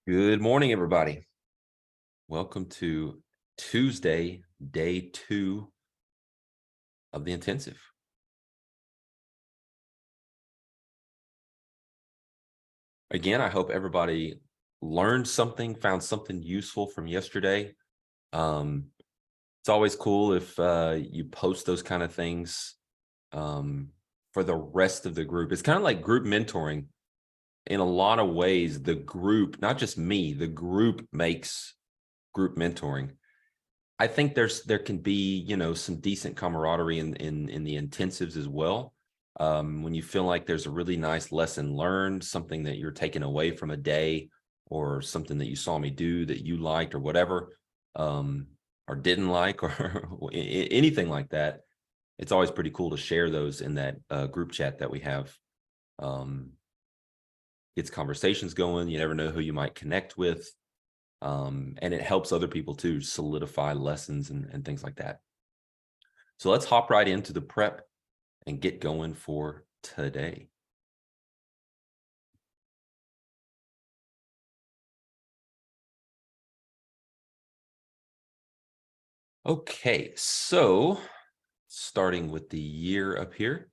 Good morning, everybody. Welcome to Tuesday, day 2 of the intensive. Again, I hope everybody learned something, found something useful from yesterday. Um, it's always cool if you post those kind of things for the rest of the group. It's kind of like group mentoring. In a lot of ways, the group, not just me, the group makes group mentoring. I think there can be, some decent camaraderie in the intensives as well. When you feel like there's a really nice lesson learned, something that you're taking away from a day, or something that you saw me do that you liked or whatever, or didn't like, or anything like that. It's always pretty cool to share those in that group chat that we have. Um, Gets conversations going. You never know who you might connect with. And it helps other people too solidify lessons and things like that. So let's hop right into the prep and get going for today. Okay, so starting with the year up here.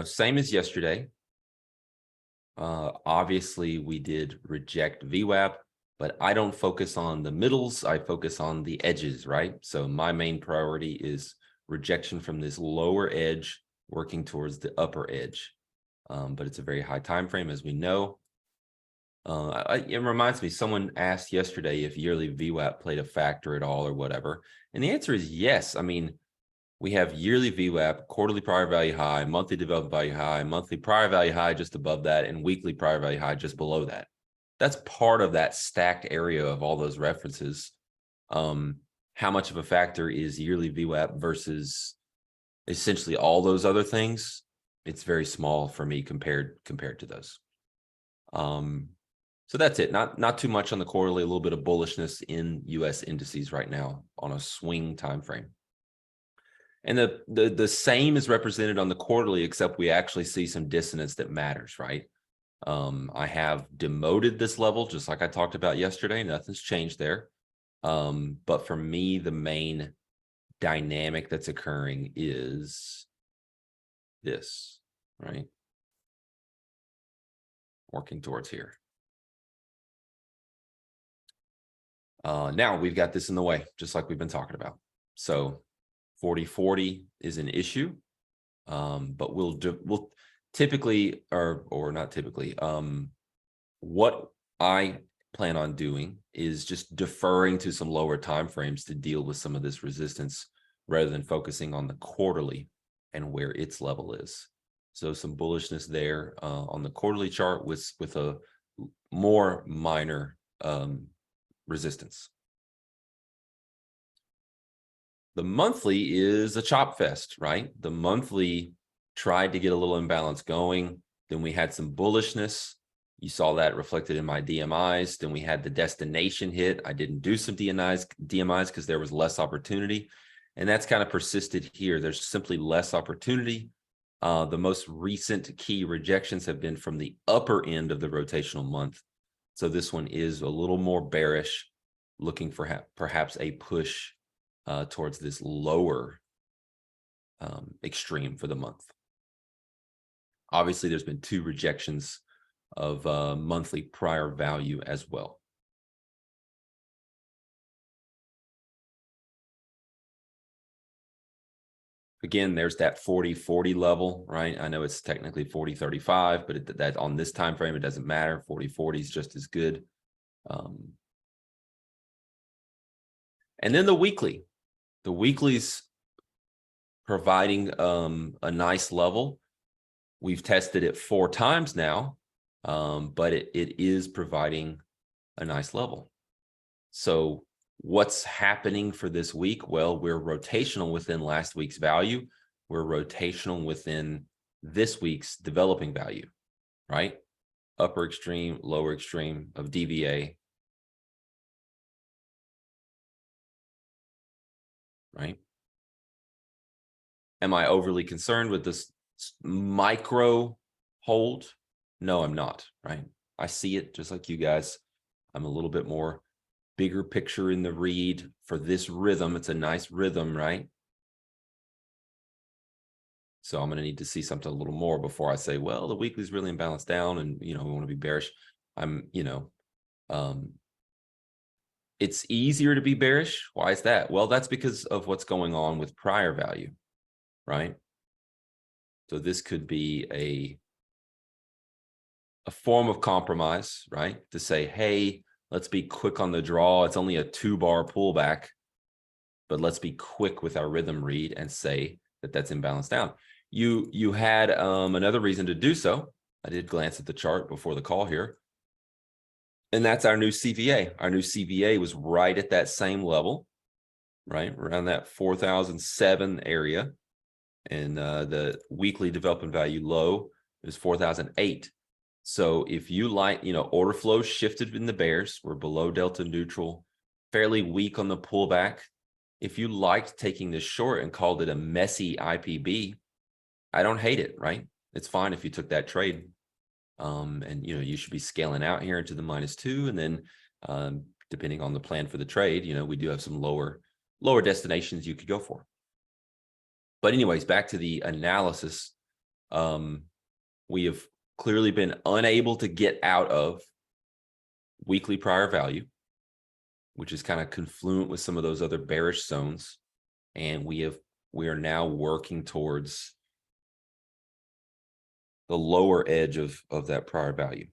Same as yesterday. Obviously, we did reject VWAP, but I don't focus on the middles. I focus on the edges, right? So my main priority is rejection from this lower edge, working towards the upper edge. But it's a very high time frame, as we know. It reminds me, someone asked yesterday if yearly VWAP played a factor at all or whatever. And the answer is yes. I mean, we have yearly VWAP, quarterly prior value high, monthly development value high, monthly prior value high just above that, and weekly prior value high just below that. That's part of that stacked area of all those references. How much of a factor is yearly VWAP versus essentially all those other things? It's very small for me compared to those. So that's it. Not too much on the quarterly. A little bit of bullishness in U.S. indices right now on a swing time frame. And the same is represented on the quarterly, except we actually see some dissonance that matters, right? I have demoted this level, just like I talked about yesterday. Nothing's changed there. But for me, the main dynamic that's occurring is this, right? Working towards here. Now we've got this in the way, just like we've been talking about. So 40-40 is an issue, but we'll typically, or not typically, what I plan on doing is just deferring to some lower time frames to deal with some of this resistance rather than focusing on the quarterly and where its level is. So some bullishness there on the quarterly chart with a more minor resistance. The monthly is a chop fest, right? The monthly tried to get a little imbalance going. Then we had some bullishness. You saw that reflected in my DMIs. Then we had the destination hit. I didn't do some DMIs because there was less opportunity. And that's kind of persisted here. There's simply less opportunity. The most recent key rejections have been from the upper end of the rotational month. So this one is a little more bearish, looking for perhaps a push towards this lower extreme for the month. Obviously, there's been 2 rejections of monthly prior value as well. Again, there's that 40-40 level, right? I know it's technically 40-35, but that on this time frame, it doesn't matter. 40-40 is just as good. And then the weekly. The weekly's providing a nice level. We've tested it 4 times now, but it is providing a nice level. So what's happening for this week? Well, we're rotational within last week's value. We're rotational within this week's developing value, right? Upper extreme, lower extreme of DVA, right? Am I overly concerned with this micro hold. No, I'm not, right? I see it just like you guys. I'm a little bit more bigger picture in the read for this rhythm. It's a nice rhythm, right? So I'm going to need to see something a little more before I say, well, the weekly's really imbalanced down and, we want to be bearish. Um, it's easier to be bearish. Why is that? Well, that's because of what's going on with prior value, right? So this could be a form of compromise, right? To say, hey, let's be quick on the draw. It's only a 2-bar pullback, but let's be quick with our rhythm read and say that that's imbalanced down. You had another reason to do so. I did glance at the chart before the call here. And that's our new CVA. Our new CVA was right at that same level, right? Around that 4,007 area. And the weekly development value low is 4,008. So if you like, order flow shifted in the bears, we're below delta neutral, fairly weak on the pullback. If you liked taking this short and called it a messy IPB, I don't hate it, right? It's fine if you took that trade. And you should be scaling out here into the -2, and then depending on the plan for the trade, we do have some lower destinations you could go for. But anyways, back to the analysis. We have clearly been unable to get out of weekly prior value, which is kind of confluent with some of those other bearish zones, and we are now working towards the lower edge of that prior value.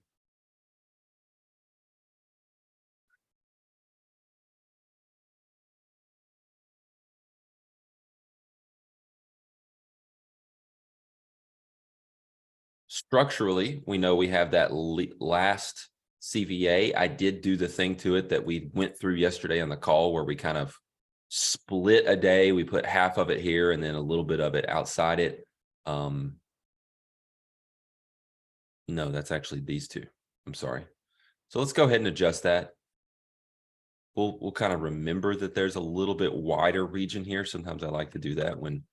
Structurally, we know we have that last CVA. I did do the thing to it that we went through yesterday on the call, where we kind of split a day. We put half of it here and then a little bit of it outside it. No, that's actually these two. I'm sorry. So let's go ahead and adjust that. We'll kind of remember that there's a little bit wider region here. Sometimes I like to do that. When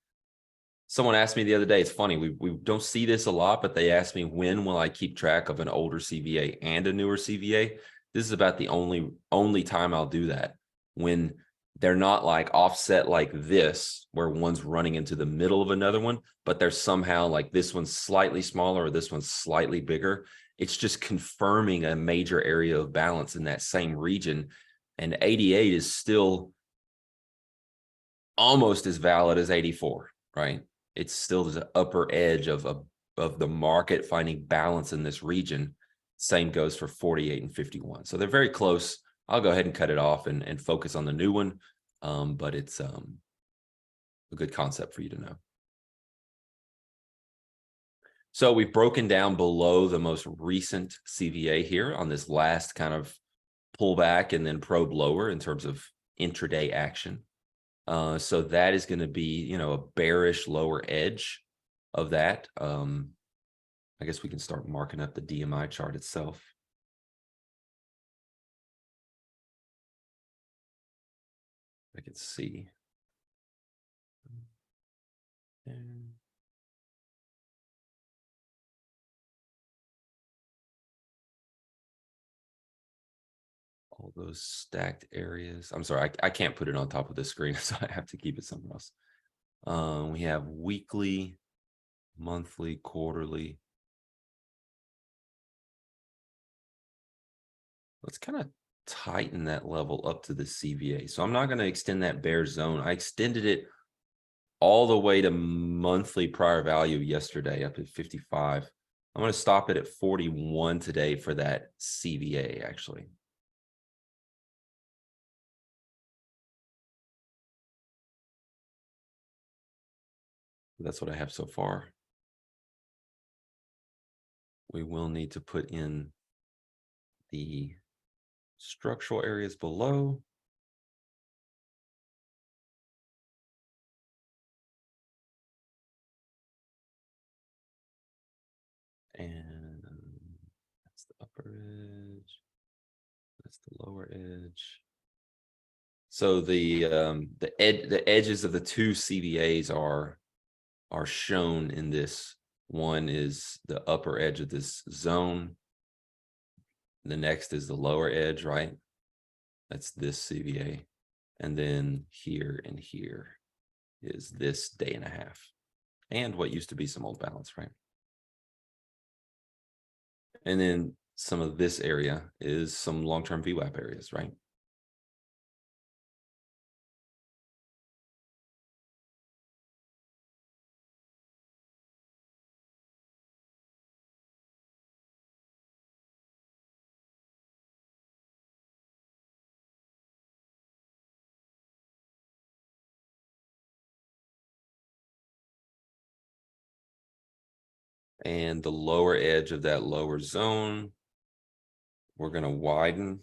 someone asked me the other day, it's funny, we don't see this a lot, but they asked me, when will I keep track of an older CVA and a newer CVA? This is about the only time I'll do that, when they're not like offset like this, where one's running into the middle of another one, but they're somehow like this one's slightly smaller or this one's slightly bigger. It's just confirming a major area of balance in that same region. And 88 is still almost as valid as 84, right? It's still the upper edge of the market finding balance in this region. Same goes for 48 and 51. So they're very close. I'll go ahead and cut it off and focus on the new one. But it's a good concept for you to know. So we've broken down below the most recent CVA here on this last kind of pullback and then probe lower in terms of intraday action. So that is going to be, a bearish lower edge of that. I guess we can start marking up the DMI chart itself. I can see. And all those stacked areas. I'm sorry, I can't put it on top of the screen, so I have to keep it somewhere else. We have weekly, monthly, quarterly. Let's kind of tighten that level up to the CVA. So I'm not going to extend that bear zone. I extended it all the way to monthly prior value yesterday up at 55. I'm going to stop it at 41 today for that CVA, actually. That's what I have so far. We will need to put in the structural areas below. And that's the upper edge. That's the lower edge. So the edges of the two CVAs are shown in this One is the upper edge of this zone. The next is the lower edge, right? That's this CVA. And then here and here is this day and a half. And what used to be some old balance, right? And then some of this area is some long-term VWAP areas, right? And the lower edge of that lower zone, we're going to widen.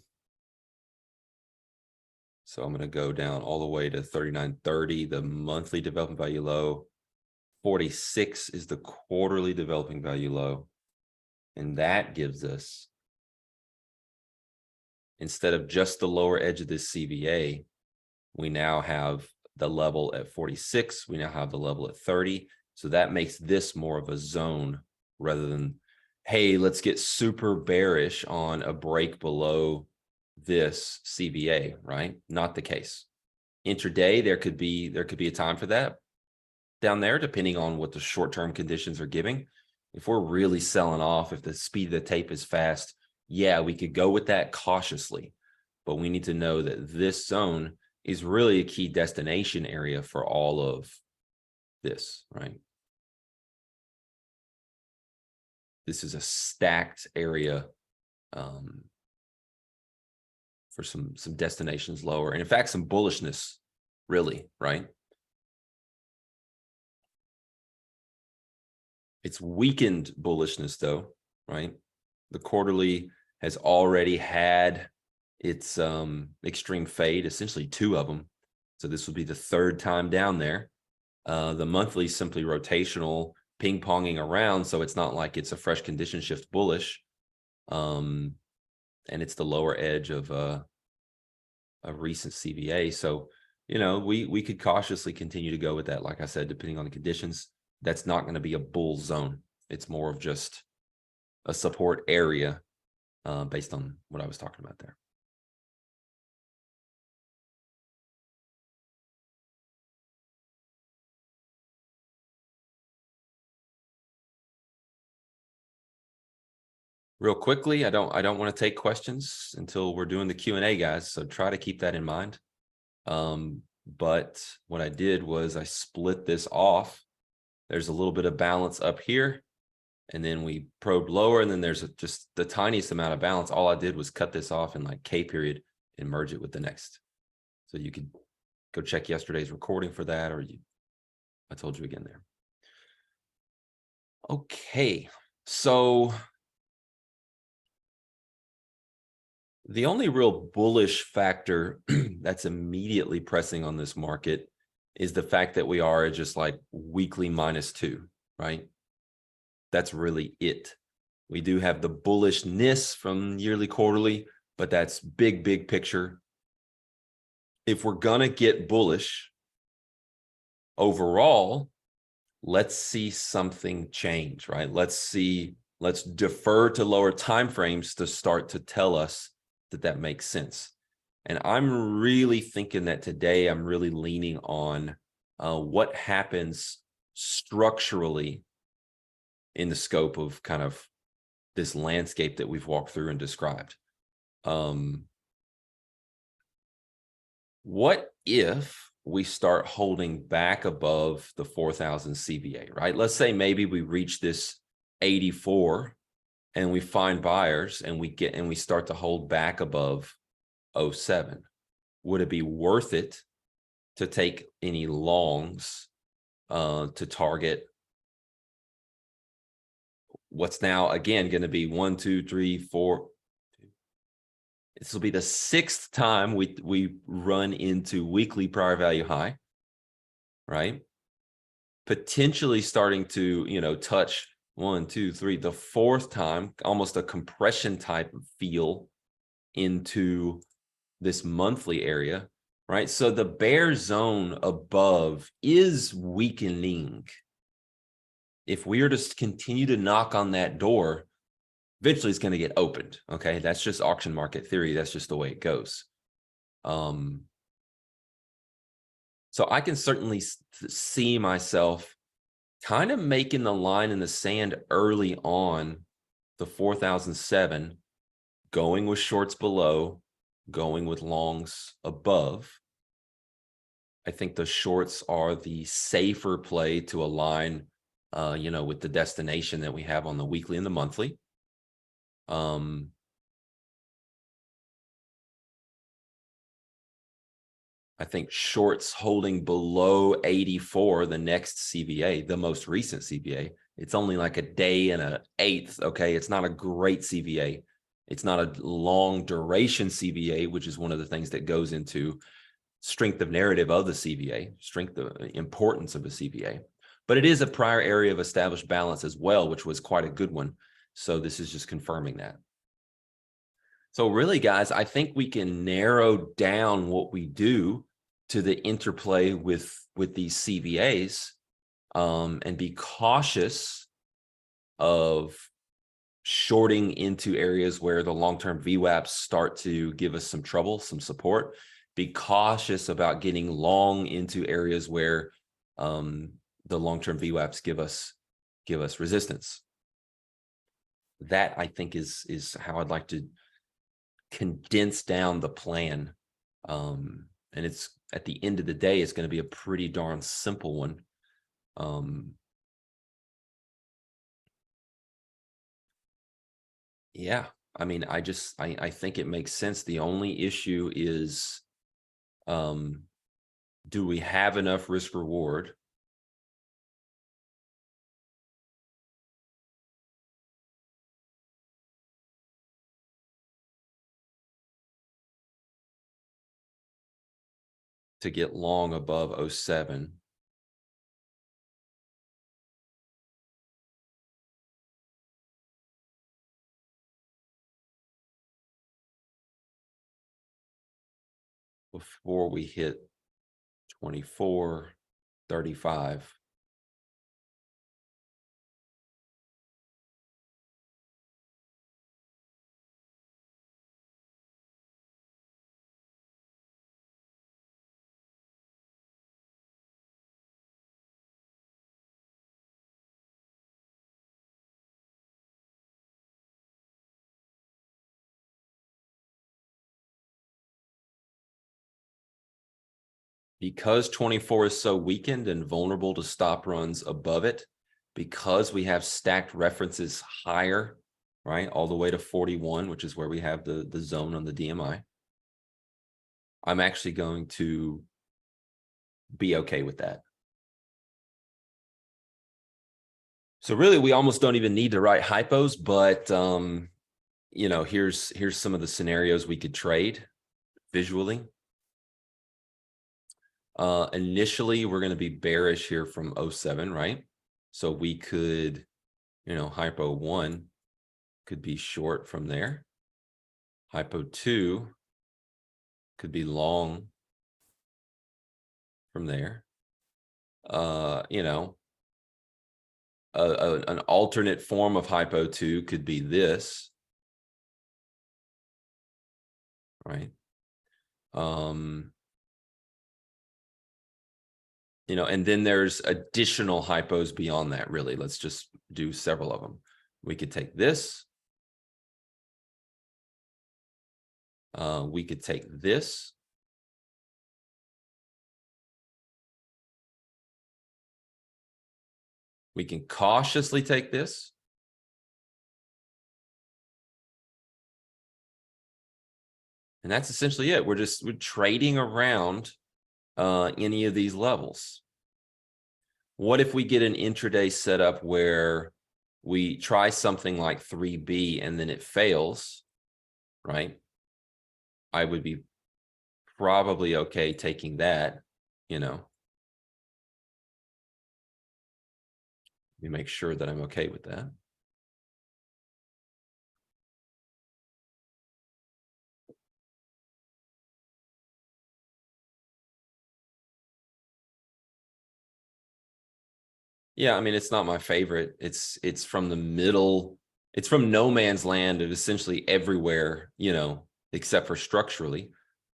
So I'm going to go down all the way to 39.30, the monthly development value low. 46 is the quarterly developing value low. And that gives us, instead of just the lower edge of this CVA, we now have the level at 46. We now have the level at 30. So that makes this more of a zone rather than, hey, let's get super bearish on a break below this CVA, right? Not the case. Intraday, there could be a time for that down there, depending on what the short-term conditions are giving. If we're really selling off, if the speed of the tape is fast, yeah, we could go with that cautiously. But we need to know that this zone is really a key destination area for all of this, right? This is a stacked area for some destinations lower, and in fact, some bullishness, really, right? It's weakened bullishness though, right? The quarterly has already had its extreme fade, essentially 2 of them. So this would be the 3rd time down there. The monthly is simply rotational, ping-ponging around, so it's not like it's a fresh condition shift bullish. And it's the lower edge of a recent CVA. So, you know, we could cautiously continue to go with that. Like I said, depending on the conditions, that's not going to be a bull zone. It's more of just a support area based on what I was talking about there. Real quickly, I don't want to take questions until we're doing the Q&A, guys. So try to keep that in mind. But what I did was I split this off. There's a little bit of balance up here, and then we probed lower, and then there's just the tiniest amount of balance. All I did was cut this off in like K period and merge it with the next. So you could go check yesterday's recording for that, or I told you again there. Okay, so the only real bullish factor that's immediately pressing on this market is the fact that we are just like weekly -2, right? That's really it. We do have the bullishness from yearly, quarterly, but that's big picture. If we're gonna get bullish overall, let's see something change, right? Let's defer to lower time frames to start to tell us that makes sense. And I'm really thinking that today I'm really leaning on what happens structurally in the scope of kind of this landscape that we've walked through and described. What if we start holding back above the 4,000 CVA, right? Let's say maybe we reach this 84 and we find buyers and we start to hold back above 07. Would it be worth it to take any longs to target what's now again going to be 1, 2, 3, 4? This will be the 6th time we run into weekly prior value high, right? Potentially starting to, you know, touch 1, 2, 3, the 4th time, almost a compression type of feel into this monthly area, right? So the bear zone above is weakening. if we are to continue to knock on that door, eventually it's going to get opened. Okay. That's just auction market theory. That's just the way it goes. So I can certainly see myself kind of making the line in the sand early on the 4007, going with shorts below, going with longs above. I think the shorts are the safer play to align, with the destination that we have on the weekly and the monthly. I think shorts holding below 84, the next CVA, the most recent CVA. It's only like a day and an eighth. Okay. It's not a great CVA. It's not a long duration CVA, which is one of the things that goes into strength of narrative of the CVA, strength of importance of a CVA. But it is a prior area of established balance as well, which was quite a good one. So this is just confirming that. So really, guys, I think we can narrow down what we do to the interplay with these CVAs, and be cautious of shorting into areas where the long-term VWAPs start to give us some trouble, some support. Be cautious about getting long into areas where the long-term VWAPs give us resistance. That, I think, is how I'd like to condense down the plan. And it's, at the end of the day, it's going to be a pretty darn simple one. Yeah, I mean, I think it makes sense. The only issue is, do we have enough risk reward to get long above 07? Before we hit 24, 35. Because 24 is so weakened and vulnerable to stop runs above it, because we have stacked references higher, right, all the way to 41, which is where we have the zone on the DMI, I'm actually going to be okay with that. So really, we almost don't even need to write hypos, but here's some of the scenarios we could trade visually. Initially, we're going to be bearish here from 07, right? So we could, hypo 1 could be short from there. Hypo 2 could be long from there. An alternate form of hypo 2 could be this, right? And then there's additional hypos beyond that, really. Let's just do several of them. We could take this. We could take this. We can cautiously take this. And that's essentially it. We're trading around any of these levels. What if we get an intraday setup where we try something like 3B and then it fails, right? I would be probably okay taking that, Let me make sure that I'm okay with that. Yeah, I mean, it's not my favorite. It's from the middle. It's from no man's land of essentially everywhere, except for structurally.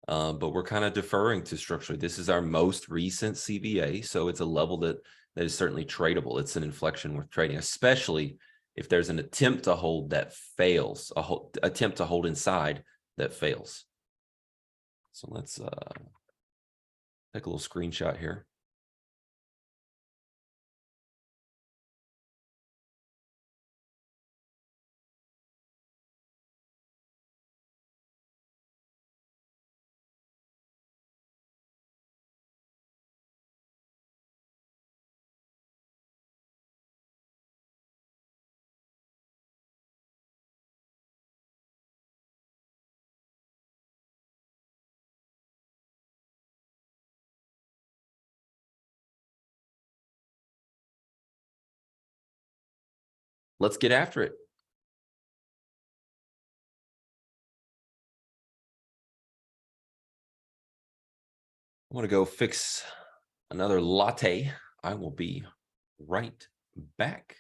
But we're kind of deferring to structurally. This is our most recent CVA, so it's a level that is certainly tradable. It's an inflection worth trading, especially if there's an attempt to hold that fails, attempt to hold inside that fails. So let's take a little screenshot here. Let's get after it. I want to go fix another latte. I will be right back.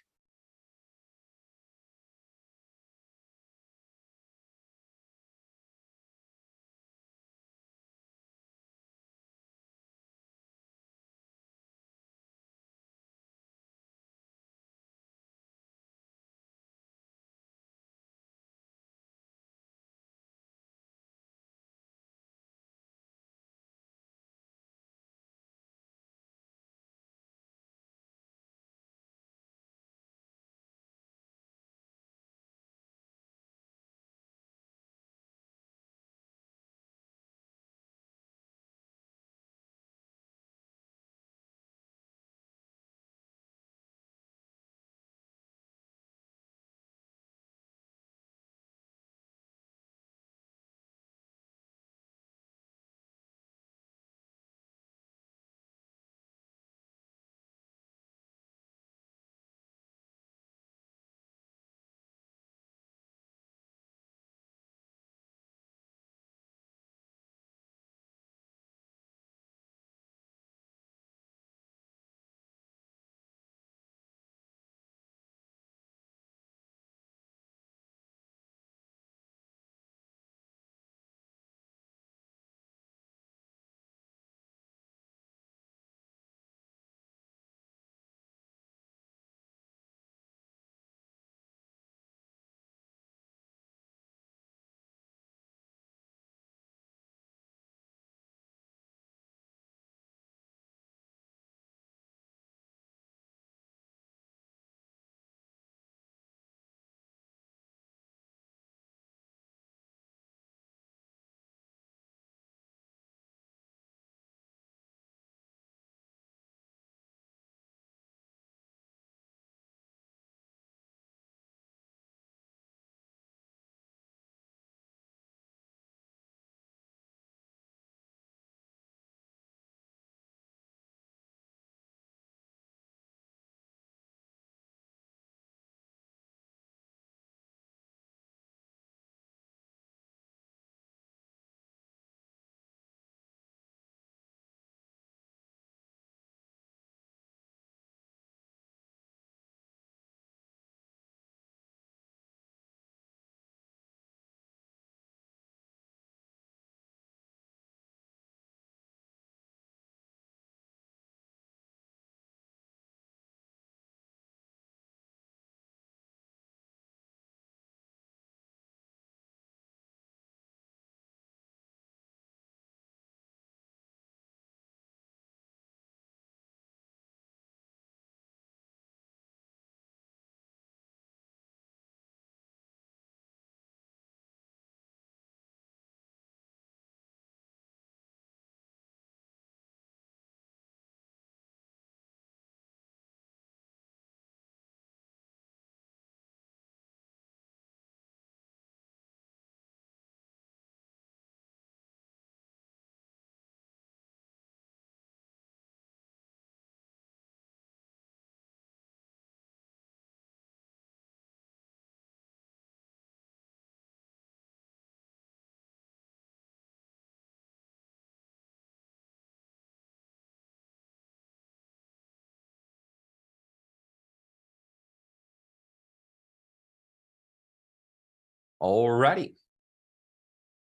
Alrighty.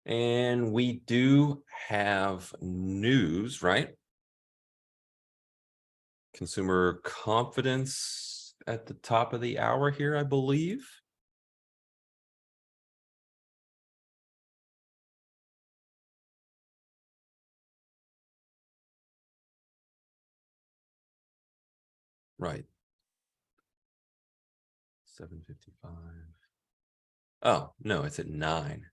And we do have news, right? Consumer confidence at the top of the hour here, I believe. Right. 7:55. Oh, no, it's at 9.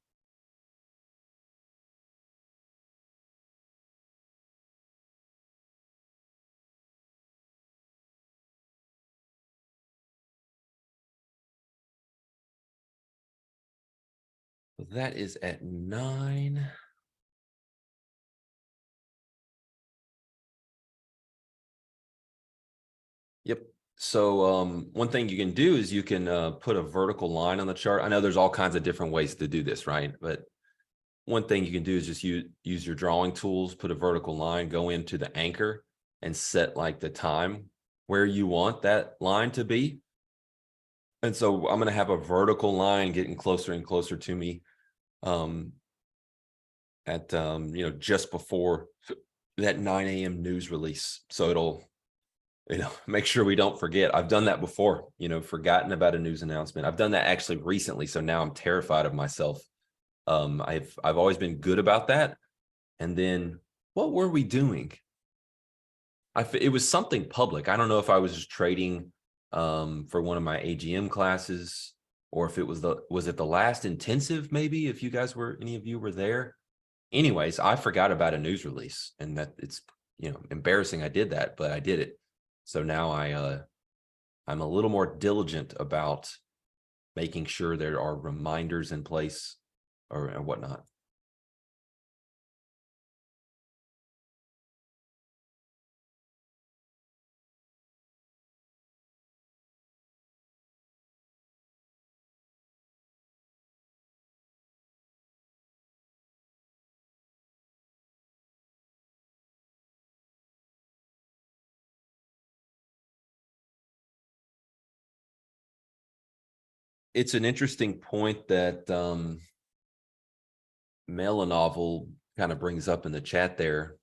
So that is at 9. Yep. So one thing you can do is you can put a vertical line on the chart. I know there's all kinds of different ways to do this, right? But one thing you can do is just use your drawing tools, put a vertical line, go into the anchor and set like the time where you want that line to be. And so I'm going to have a vertical line getting closer and closer to me um, at, just before that 9 a.m. news release. So it'll, make sure we don't forget. I've done that before, forgotten about a news announcement. I've done that actually recently. So now I'm terrified of myself. I've always been good about that. And then what were we doing? It was something public. I don't know if I was just trading for one of my AGM classes, or if it was it the last intensive, maybe, if any of you were there. Anyways, I forgot about a news release, and that it's embarrassing I did that, but I did it. So now I'm a little more diligent about making sure there are reminders in place or whatnot. It's an interesting point that Melanovel kind of brings up in the chat there.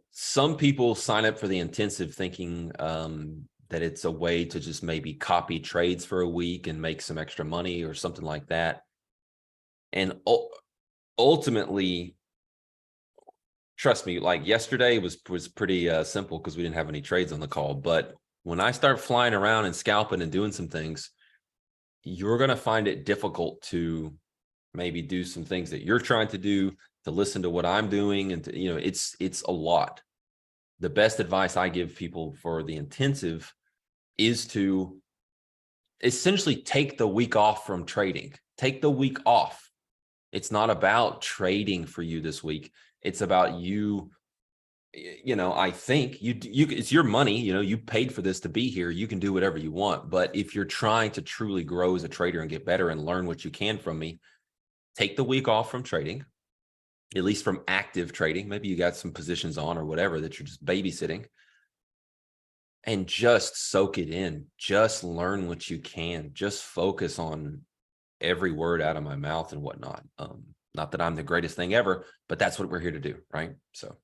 Some people sign up for the intensive thinking that it's a way to just maybe copy trades for a week and make some extra money or something like that. And ultimately, trust me, like yesterday was pretty simple because we didn't have any trades on the call. But when I start flying around and scalping and doing some things, you're going to find it difficult to maybe do some things that you're trying to do, to listen to what I'm doing. And it's a lot. The best advice I give people for the intensive is to essentially take the week off from trading. Take the week off. It's not about trading for you this week. It's about you. I think it's your money. You paid for this to be here. You can do whatever you want. But if you're trying to truly grow as a trader and get better and learn what you can from me, take the week off from trading, at least from active trading. Maybe you got some positions on or whatever that you're just babysitting, and just soak it in. Just learn what you can. Just focus on every word out of my mouth and whatnot. Not that I'm the greatest thing ever, but that's what we're here to do, right? So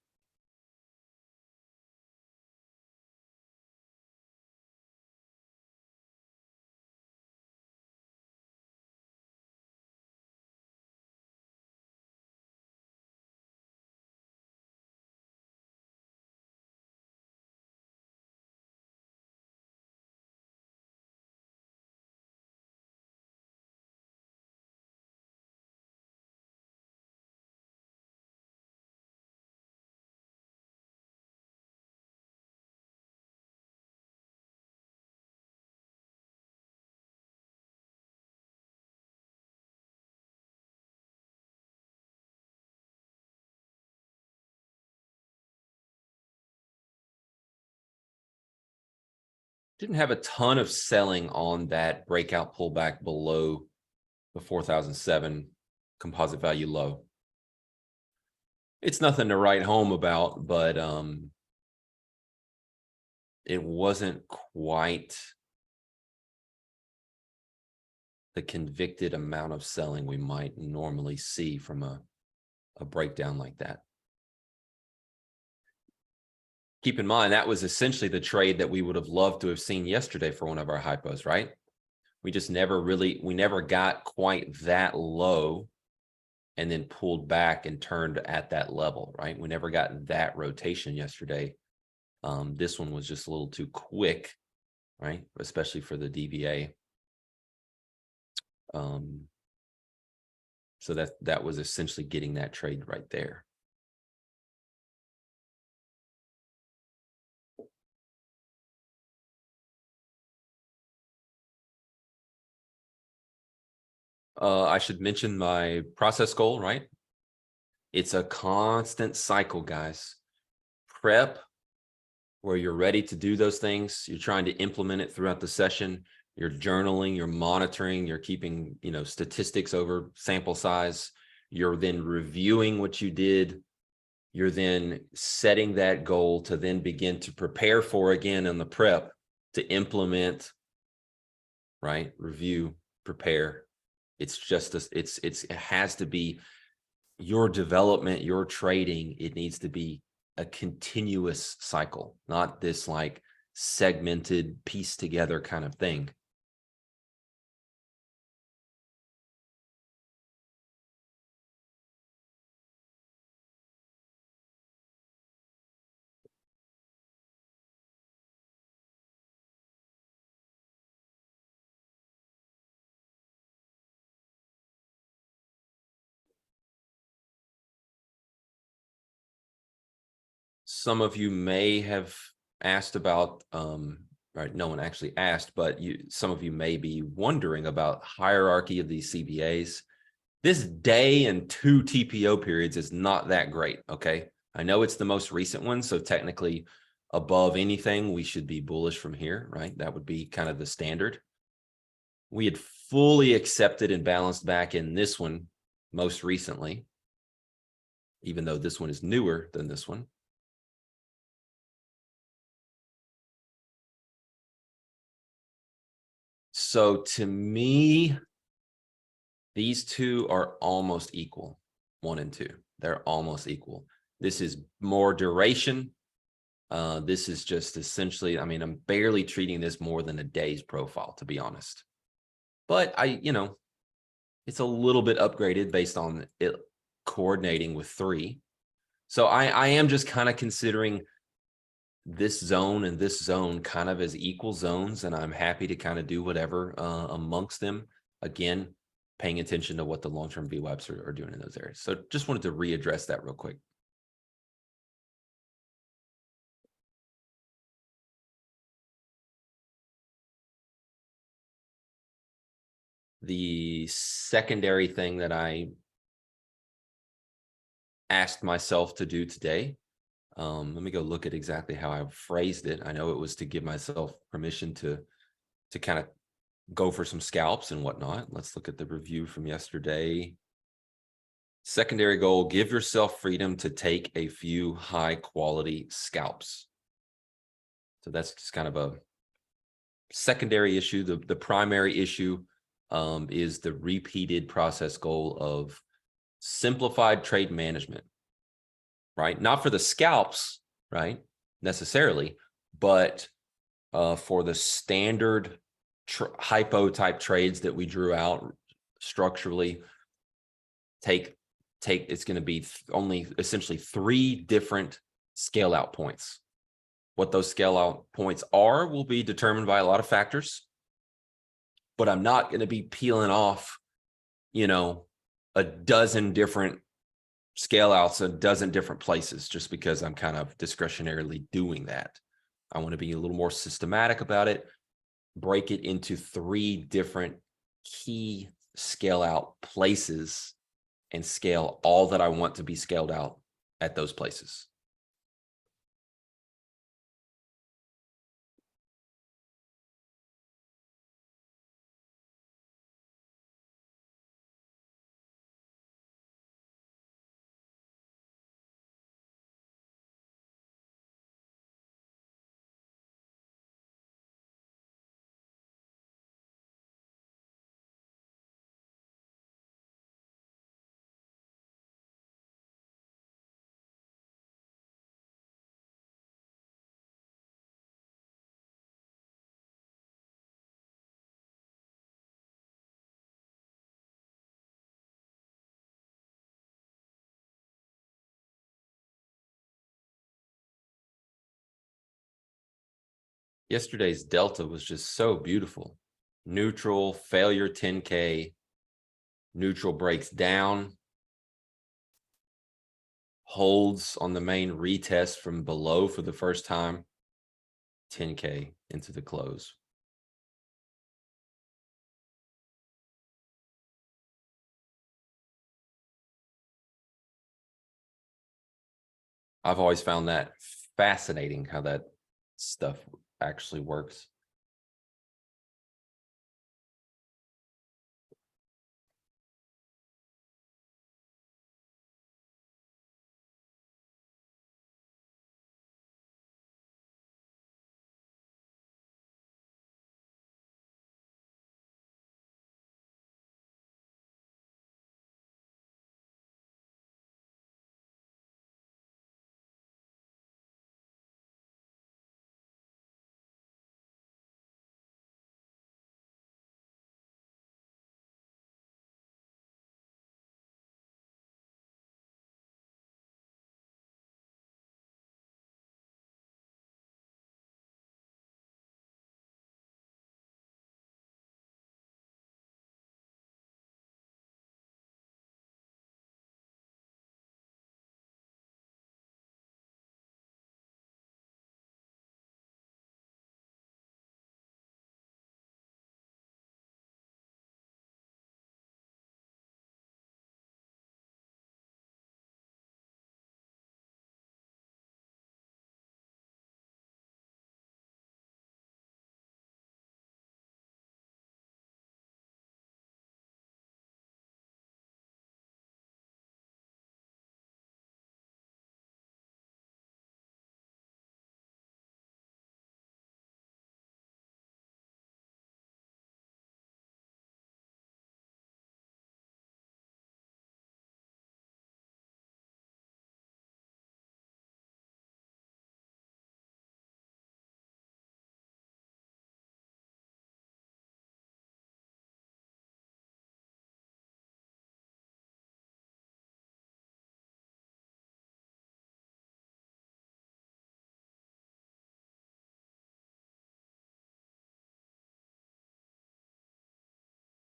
didn't have a ton of selling on that breakout pullback below the 4007 composite value low. It's nothing to write home about, but it wasn't quite the convicted amount of selling we might normally see from a breakdown like that. Keep in mind, that was essentially the trade that we would have loved to have seen yesterday for one of our hypos, right? We just we never got quite that low and then pulled back and turned at that level, right? We never got that rotation yesterday. This one was just a little too quick, right? Especially for the DVA. So that was essentially getting that trade right there. I should mention my process goal, right? It's a constant cycle, guys. Prep, where you're ready to do those things. You're trying to implement it throughout the session. You're journaling, you're monitoring, you're keeping, statistics over sample size. You're then reviewing what you did. You're then setting that goal to then begin to prepare for again in the prep to implement, right? Review, prepare. It's just it has to be your development, your trading. It needs to be a continuous cycle, not this like segmented, piece together kind of thing. Some of you may have asked about, right? No one actually asked, but some of you may be wondering about hierarchy of these CBAs. This day and 2 TPO periods is not that great. Okay. I know it's the most recent one. So technically above anything, we should be bullish from here, right? That would be kind of the standard. We had fully accepted and balanced back in this one most recently, even though this one is newer than this one. So to me, these two are almost equal, 1 and 2. They're almost equal. This is more duration. This is just essentially, I'm barely treating this more than a day's profile, to be honest. But it's a little bit upgraded based on it coordinating with 3. So I am just kind of considering this zone and this zone kind of as equal zones, and I'm happy to kind of do whatever amongst them. Again, paying attention to what the long-term VWAPs are doing in those areas. So just wanted to readdress that real quick. The secondary thing that I asked myself to do today, let me go look at exactly how I phrased it. I know it was to give myself permission to kind of go for some scalps and whatnot. Let's look at the review from yesterday. Secondary goal, give yourself freedom to take a few high quality scalps. So that's just kind of a secondary issue. The primary issue is the repeated process goal of simplified trade management, right? Not for the scalps, right, necessarily, but for the standard hypo type trades that we drew out structurally. It's going to be only essentially 3 different scale out points. What those scale out points are will be determined by a lot of factors, but I'm not going to be peeling off, a dozen different scale outs, a dozen different places, just because I'm kind of discretionarily doing that. I want to be a little more systematic about it, break it into 3 different key scale out places and scale all that I want to be scaled out at those places. Yesterday's Delta was just so beautiful. Neutral, failure 10K, neutral breaks down, holds on the main retest from below for the first time, 10K into the close. I've always found that fascinating how that stuff actually works.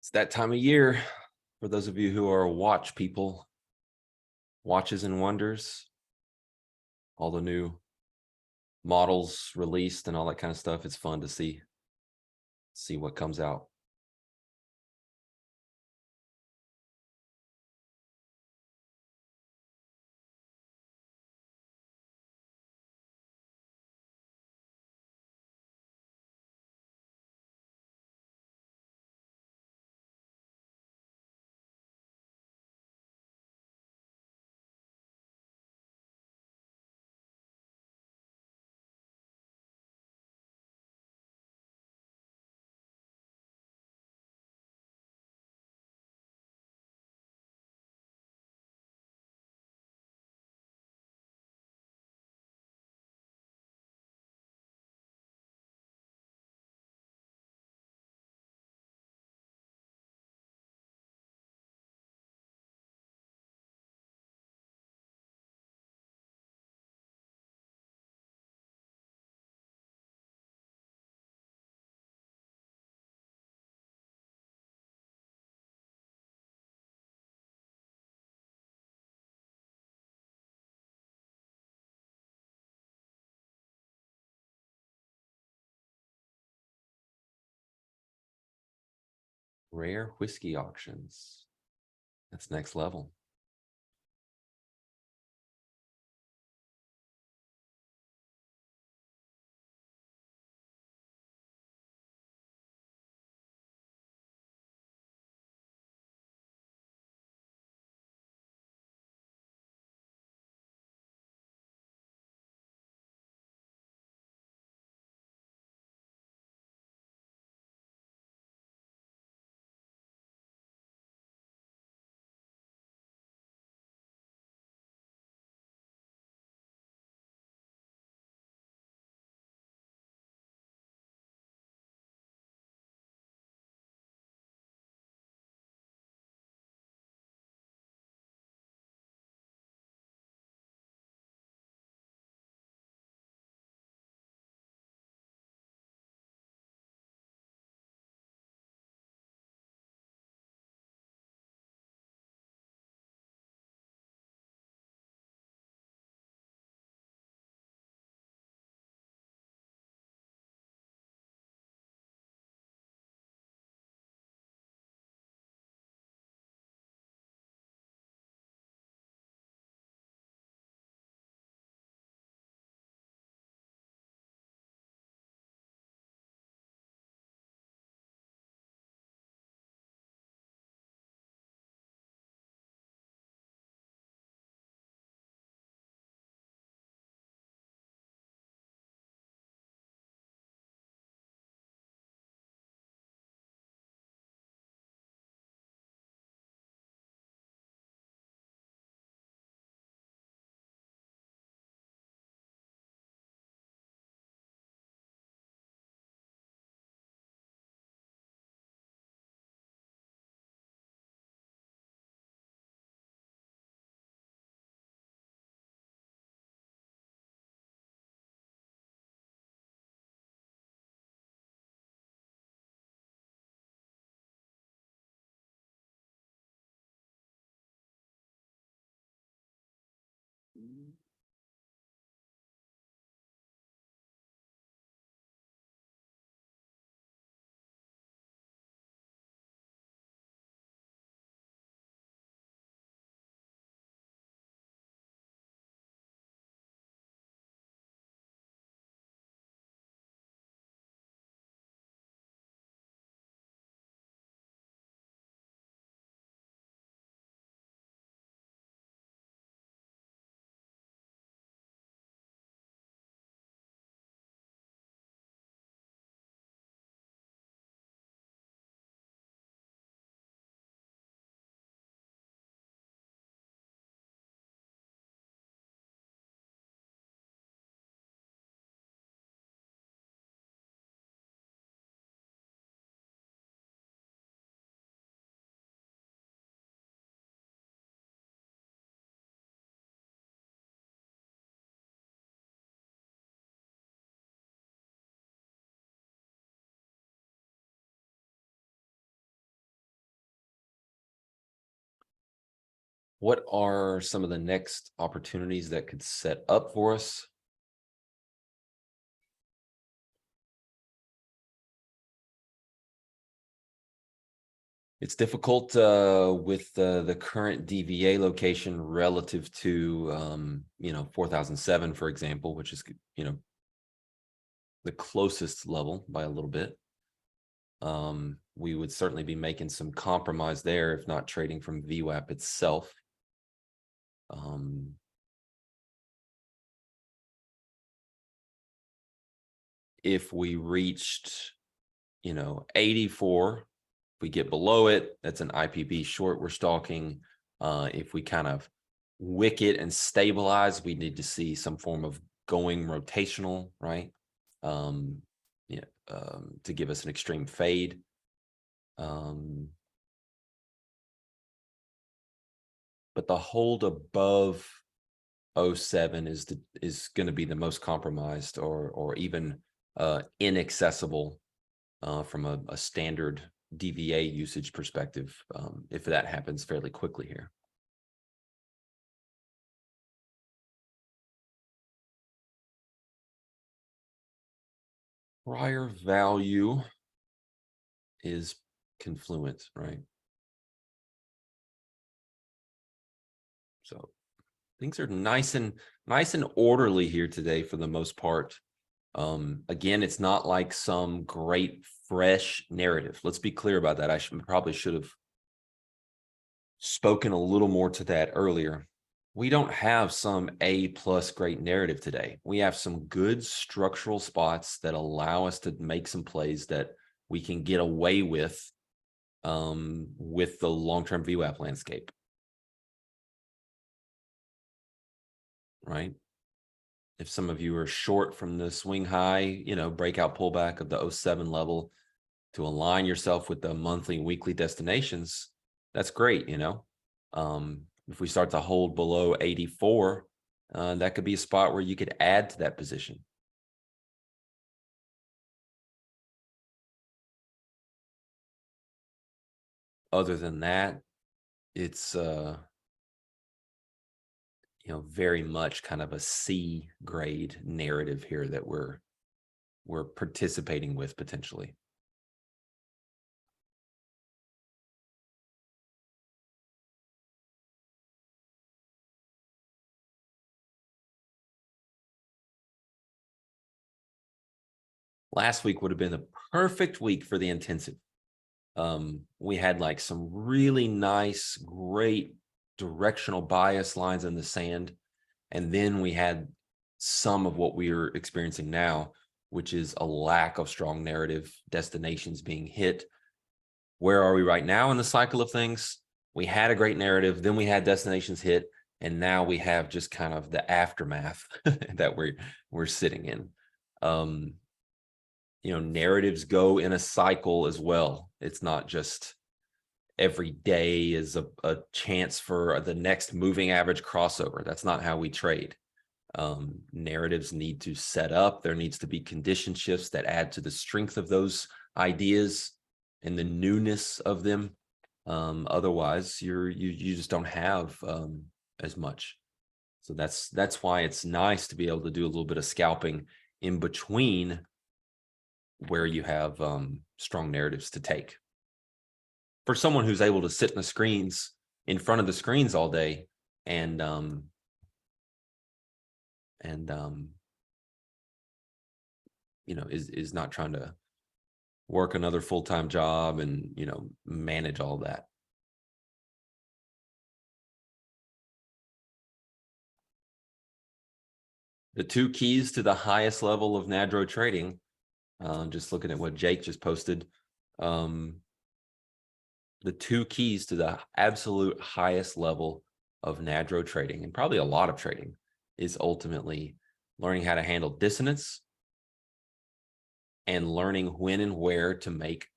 It's that time of year for those of you who are watch people, watches and wonders, all the new models released and all that kind of stuff. It's fun to see what comes out. Rare whiskey auctions. That's next level. What are some of the next opportunities that could set up for us? It's difficult with the current DVA location relative to 4007, for example, which is the closest level by a little bit. We would certainly be making some compromise there, if not trading from VWAP itself. If we reached 84, if we get below it, that's an IPB short we're stalking. If we kind of wick it and stabilize, we need to see some form of going rotational, right? To give us an extreme fade. But the hold above 07 is going to be the most compromised, or even inaccessible from a standard DVA usage perspective, if that happens fairly quickly here. Prior value is confluent, right? So things are nice and orderly here today for the most part. Again, it's not like some great fresh narrative. Let's be clear about that. I probably should have spoken a little more to that earlier. We don't have some A+ great narrative today. We have some good structural spots that allow us to make some plays that we can get away with the long-term VWAP landscape. Right? If some of you are short from the swing high, breakout pullback of the 07 level to align yourself with the monthly and weekly destinations, that's great. If we start to hold below 84, that could be a spot where you could add to that position. Other than that, it's very much kind of a C grade narrative here that we're participating with potentially. Last week would have been the perfect week for the intensive. We had like some really nice, great directional bias lines in the sand. And then we had some of what we are experiencing now, which is a lack of strong narrative, destinations being hit. Where are we right now in the cycle of things? We had a great narrative, then we had destinations hit, and now we have just kind of the aftermath that we're sitting in. Narratives go in a cycle as well. It's not just every day is a chance for the next moving average crossover. That's not how we trade. Narratives need to set up. There needs to be condition shifts that add to the strength of those ideas and the newness of them. Otherwise, you just don't have as much. So that's why it's nice to be able to do a little bit of scalping in between where you have strong narratives to take. For someone who's able to sit in front of the screens all day and is not trying to work another full-time job and manage all that. The 2 keys to the highest level of NADRO trading, just looking at what Jake just posted, the 2 keys to the absolute highest level of NADRO trading, and probably a lot of trading, is ultimately learning how to handle dissonance and learning when and where to make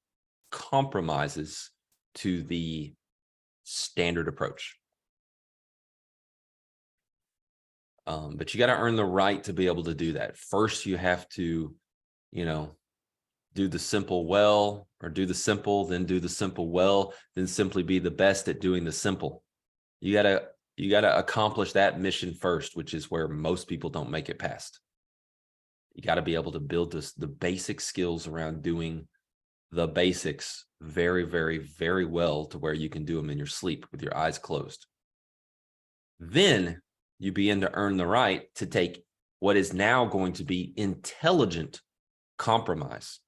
compromises to the standard approach. But you got to earn the right to be able to do that. First, you have to, do the simple well, or do the simple, then do the simple well, then simply be the best at doing the simple. You gotta accomplish that mission first, which is where most people don't make it past. You got to be able to build the basic skills around doing the basics very, very, very well to where you can do them in your sleep with your eyes closed. Then you begin to earn the right to take what is now going to be intelligent compromise,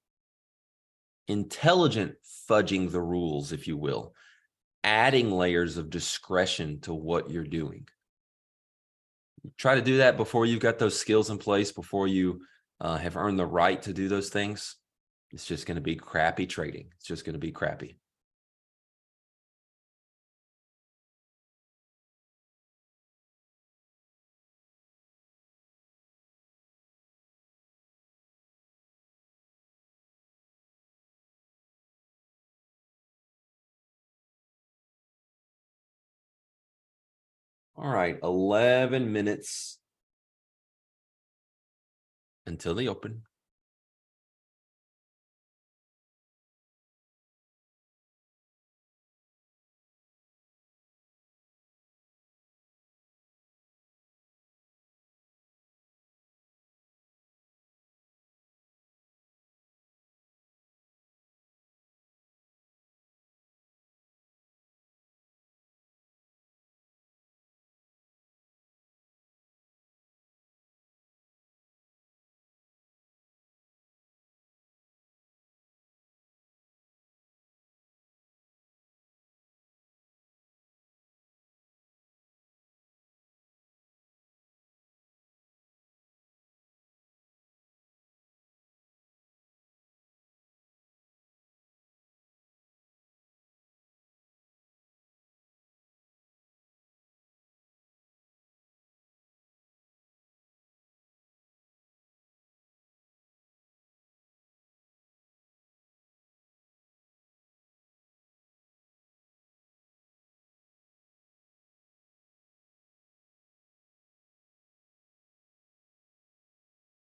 intelligent fudging the rules, if you will, adding layers of discretion to what you're doing. Try to do that before you've got those skills in place, before you have earned the right to do those things. It's just going to be crappy trading. It's just going to be crappy. All right, 11 minutes until the open.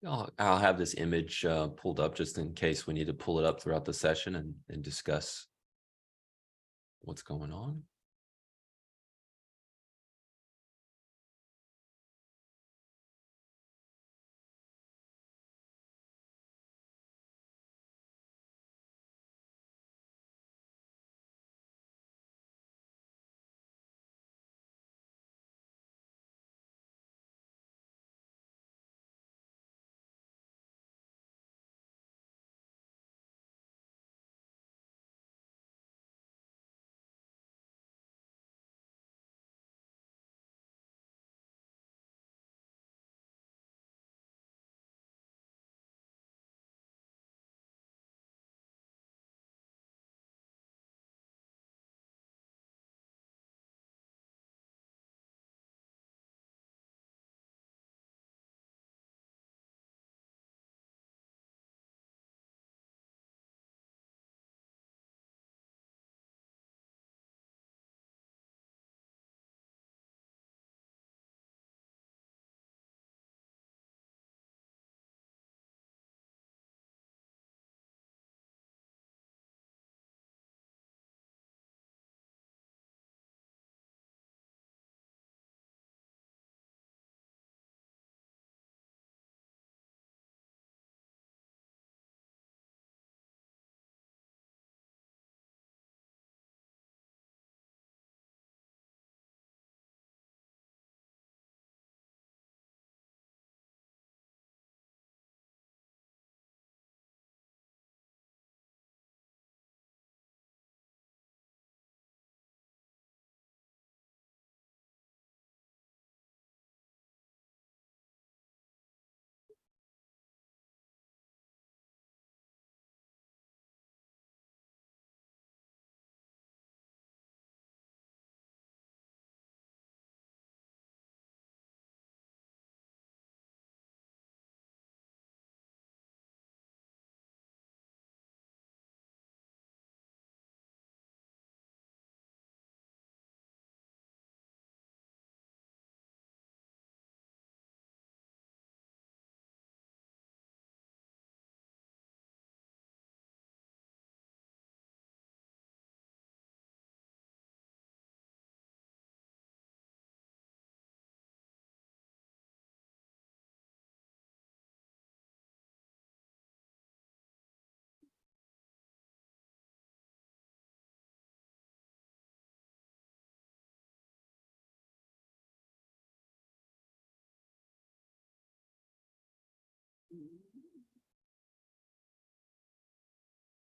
I'll have this image pulled up just in case we need to pull it up throughout the session and discuss what's going on.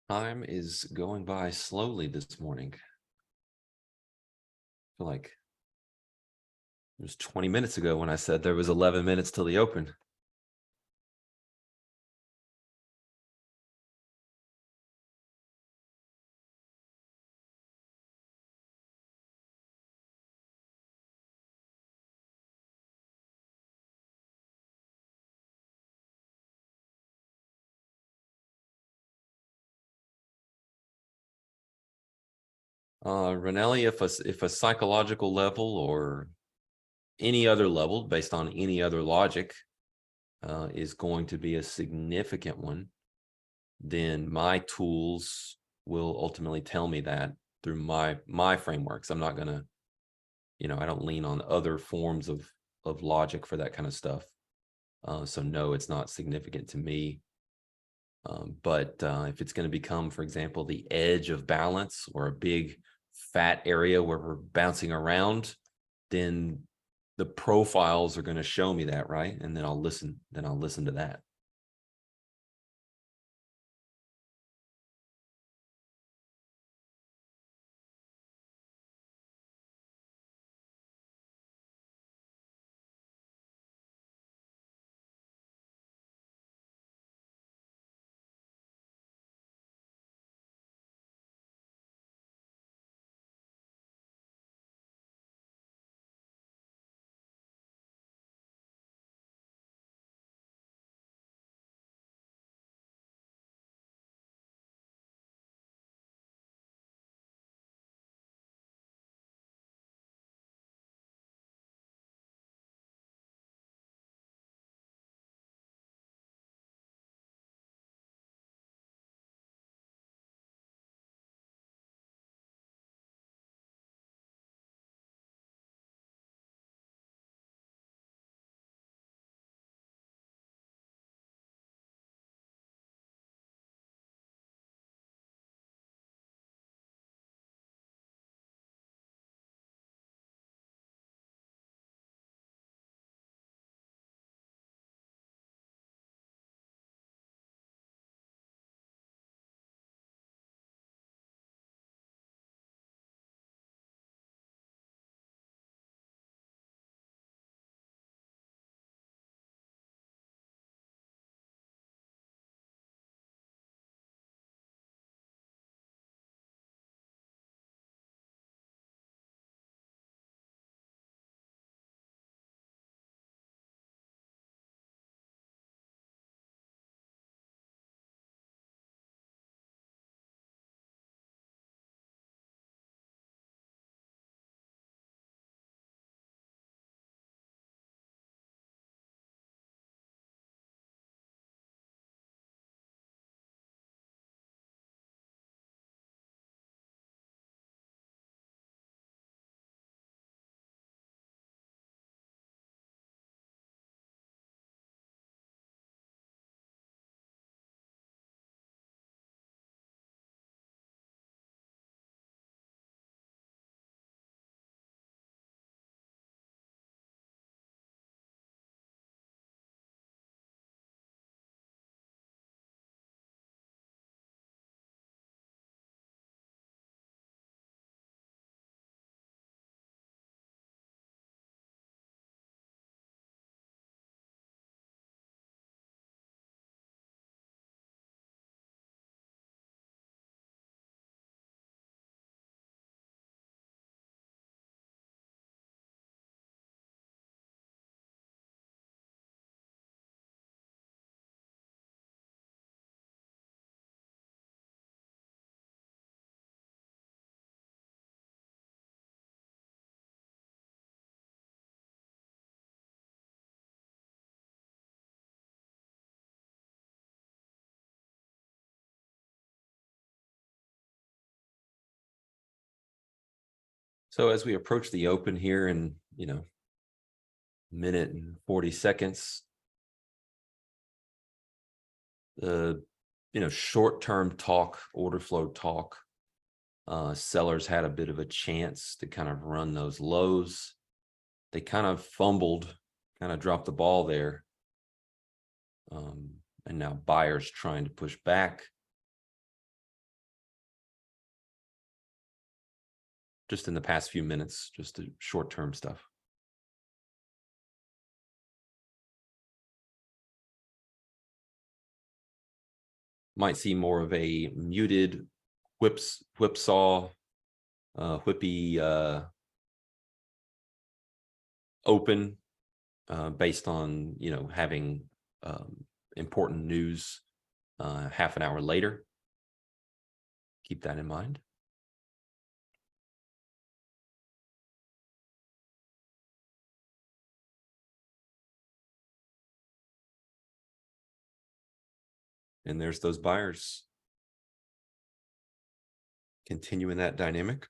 Time is going by slowly this morning. I feel like it was 20 minutes ago when I said there was 11 minutes till the open. Ranelli, if a psychological level or any other level based on any other logic is going to be a significant one, then my tools will ultimately tell me that through my frameworks. I'm not gonna, I don't lean on other forms of logic for that kind of stuff. So no, it's not significant to me. But if it's going to become, for example, the edge of balance or a big fat area where we're bouncing around, then the profiles are going to show me that, right? And then I'll listen to that. So as we approach the open here in, minute and 40 seconds, the, short-term talk, order flow talk, sellers had a bit of a chance to kind of run those lows. They kind of fumbled, kind of dropped the ball there. And now buyers trying to push back. Just in the past few minutes, just the short-term stuff. Might see more of a muted whipsaw, whippy open, based on, having important news half an hour later. Keep that in mind. And there's those buyers continuing that dynamic.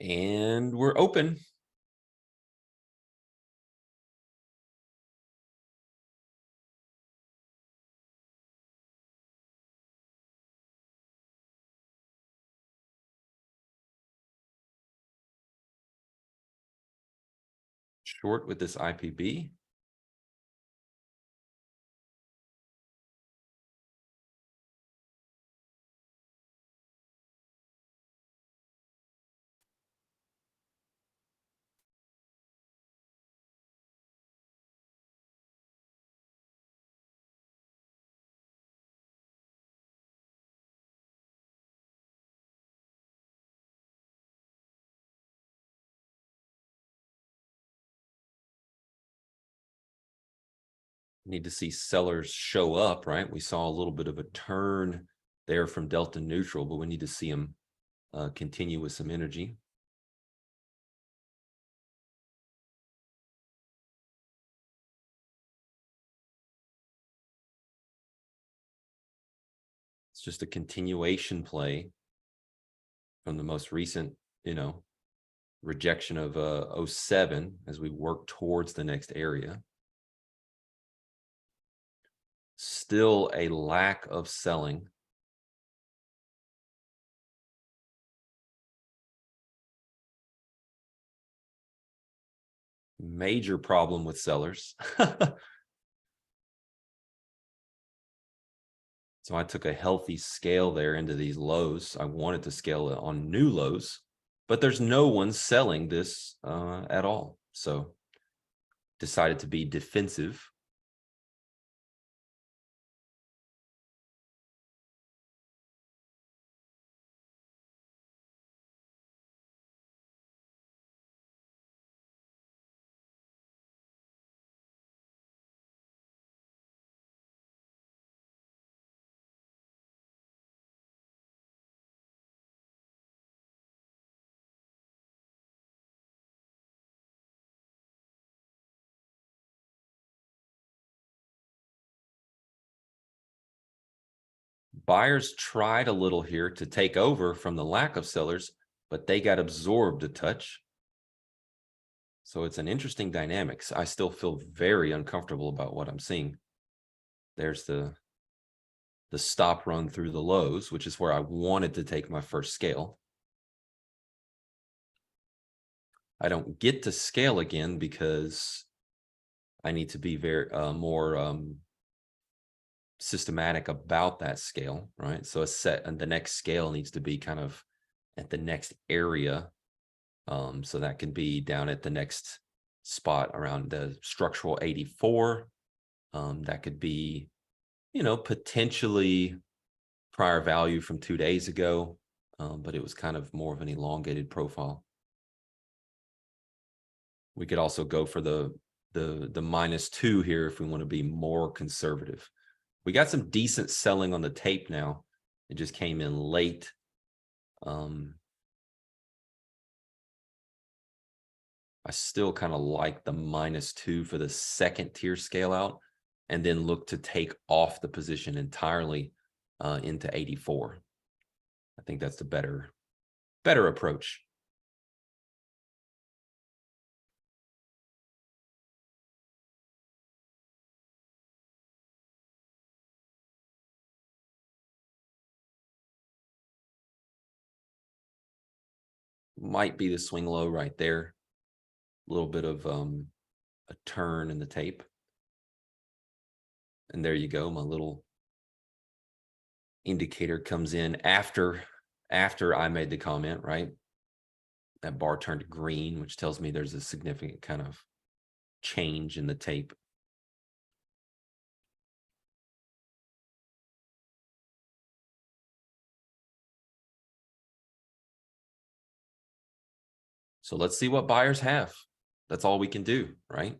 And we're open. Short with this IPB. Need to see sellers show up, right? We saw a little bit of a turn there from delta neutral, but we need to see them continue with some energy. It's just a continuation play from the most recent, rejection of 07 as we work towards the next area. Still a lack of selling. Major problem with sellers. So I took a healthy scale there into these lows. I wanted to scale it on new lows, but there's no one selling this at all. So decided to be defensive. Buyers tried a little here to take over from the lack of sellers, but they got absorbed a touch. So it's an interesting dynamics. I still feel very uncomfortable about what I'm seeing. There's the stop run through the lows, which is where I wanted to take my first scale. I don't get to scale again because I need to be very more systematic about that scale, right? So a set, and the next scale needs to be kind of at the next area. So that can be down at the next spot around the structural 84. That could be, potentially prior value from 2 days ago, but it was kind of more of an elongated profile. We could also go for the -2 here if we want to be more conservative. We got some decent selling on the tape now. It just came in late. I still kind of like the -2 for the second tier scale out, and then look to take off the position entirely into 84. I think that's the better approach. Might be the swing low right there. A little bit of a turn in the tape. And there you go. My little indicator comes in after I made the comment, right? That bar turned green, which tells me there's a significant kind of change in the tape. So let's see what buyers have. That's all we can do, right?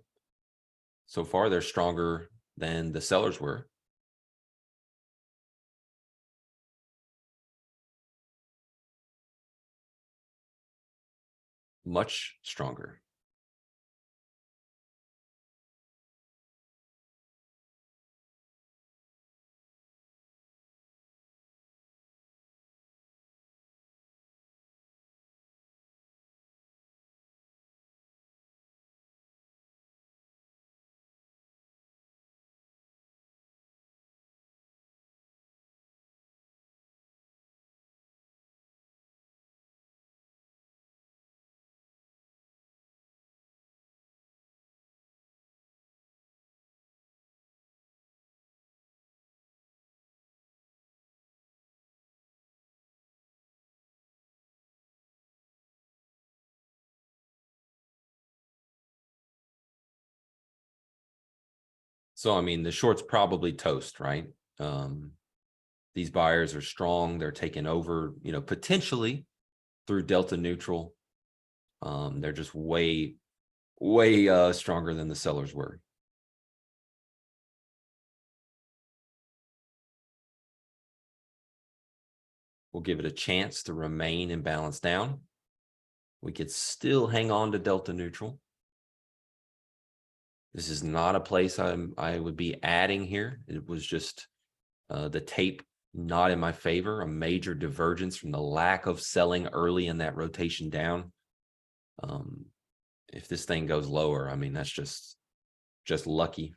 So far, they're stronger than the sellers were. Much stronger. So, I mean, the short's probably toast, right? These buyers are strong. They're taking over, potentially through delta neutral. They're just way stronger than the sellers were. We'll give it a chance to remain and balance down. We could still hang on to delta neutral. This is not a place I would be adding here. It was just the tape not in my favor, a major divergence from the lack of selling early in that rotation down. If this thing goes lower, I mean, that's just lucky.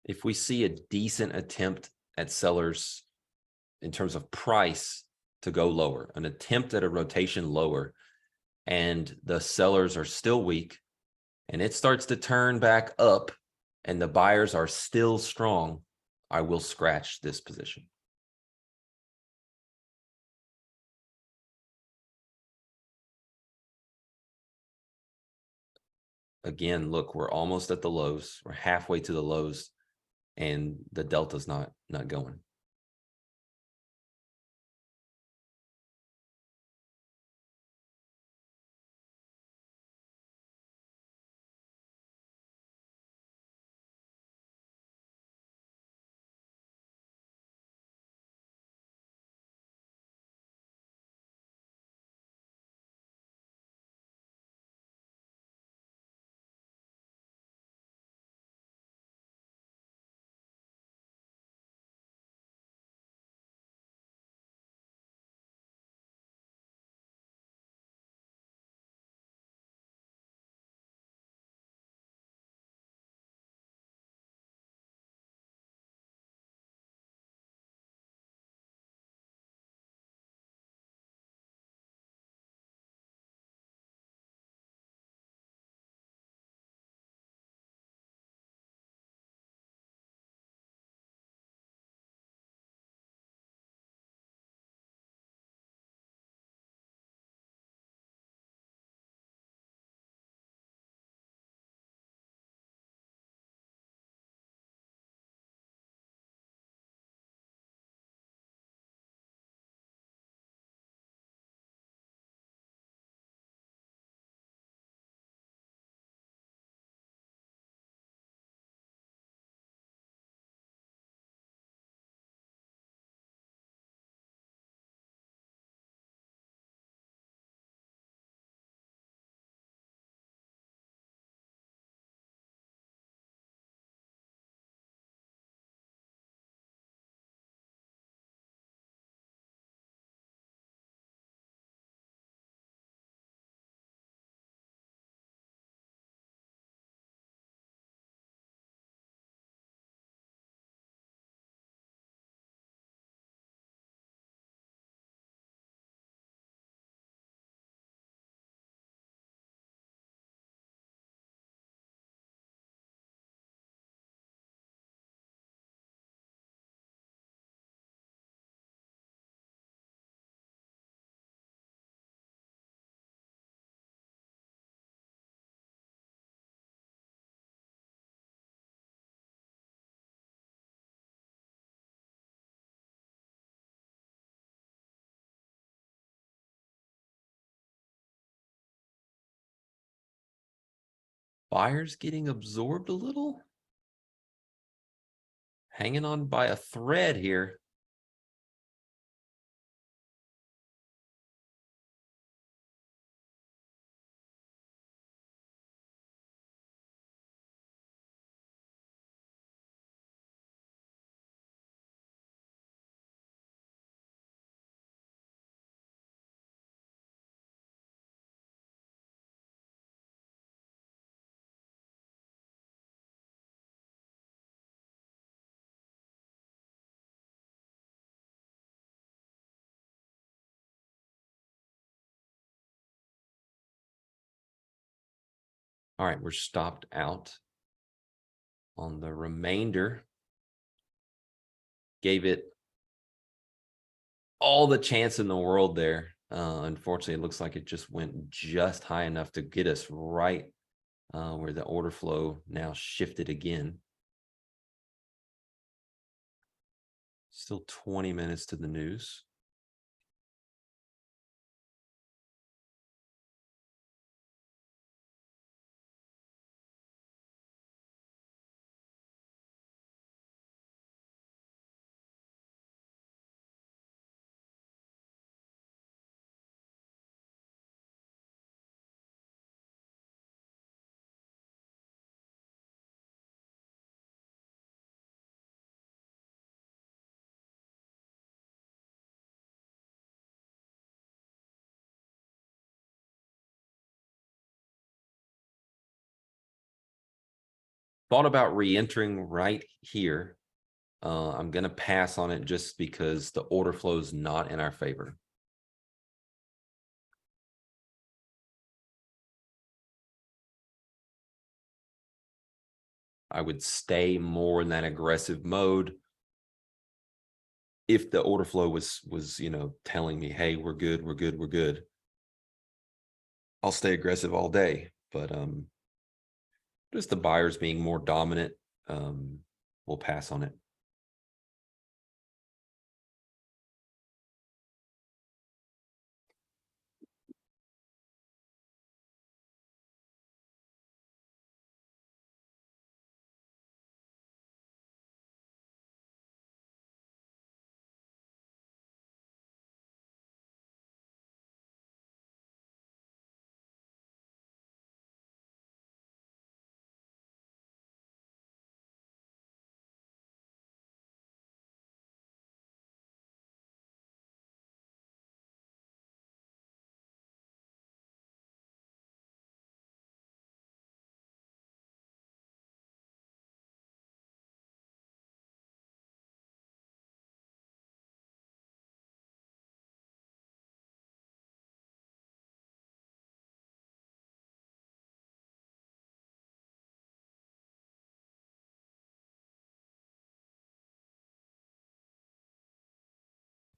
If we see a decent attempt at sellers in terms of price to go lower, an attempt at a rotation lower, and the sellers are still weak, and it starts to turn back up, and the buyers are still strong, I will scratch this position. Again, look, we're almost at the lows. We're halfway to the lows, and the delta's not going. Buyers getting absorbed a little. Hanging on by a thread here. All right, we're stopped out on the remainder. Gave it all the chance in the world there. Unfortunately, it looks like it just went just high enough to get us right where the order flow now shifted again. Still 20 minutes to the news. Thought about re-entering right here. I'm going to pass on it just because the order flow is not in our favor. I would stay more in that aggressive mode if the order flow was telling me, hey, we're good, we're good, we're good. I'll stay aggressive all day, but just the buyers being more dominant, we'll pass on it.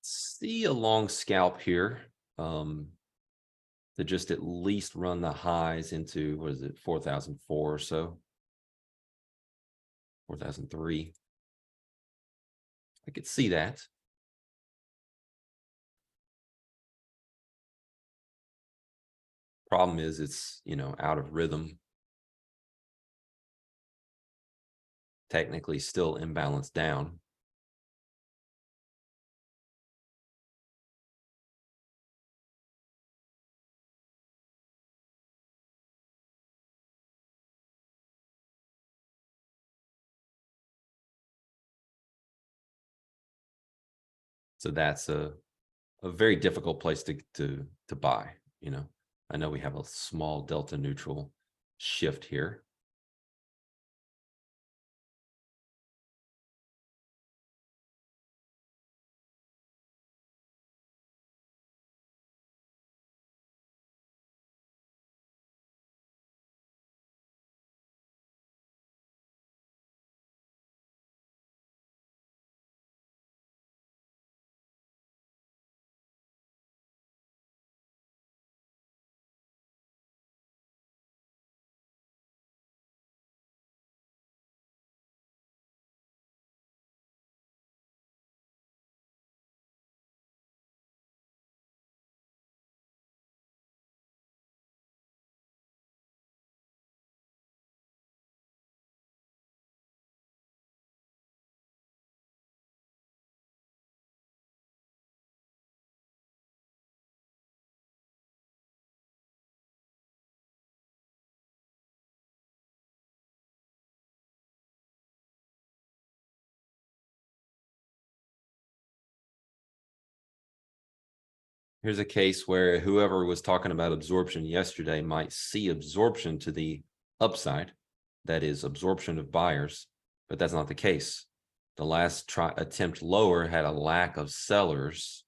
See a long scalp here to just at least run the highs into, what is it, 4,004 or so, 4,003. I could see that. Problem is it's, out of rhythm. Technically still imbalanced down. So that's a very difficult place to buy. I know we have a small delta neutral shift here. Here's a case where whoever was talking about absorption yesterday might see absorption to the upside, that is absorption of buyers, but that's not the case. The last attempt lower had a lack of sellers,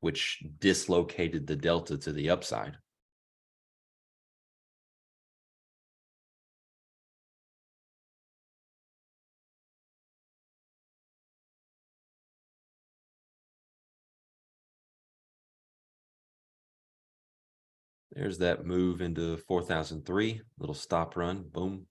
which dislocated the delta to the upside. There's that move into 4003, little stop run, boom.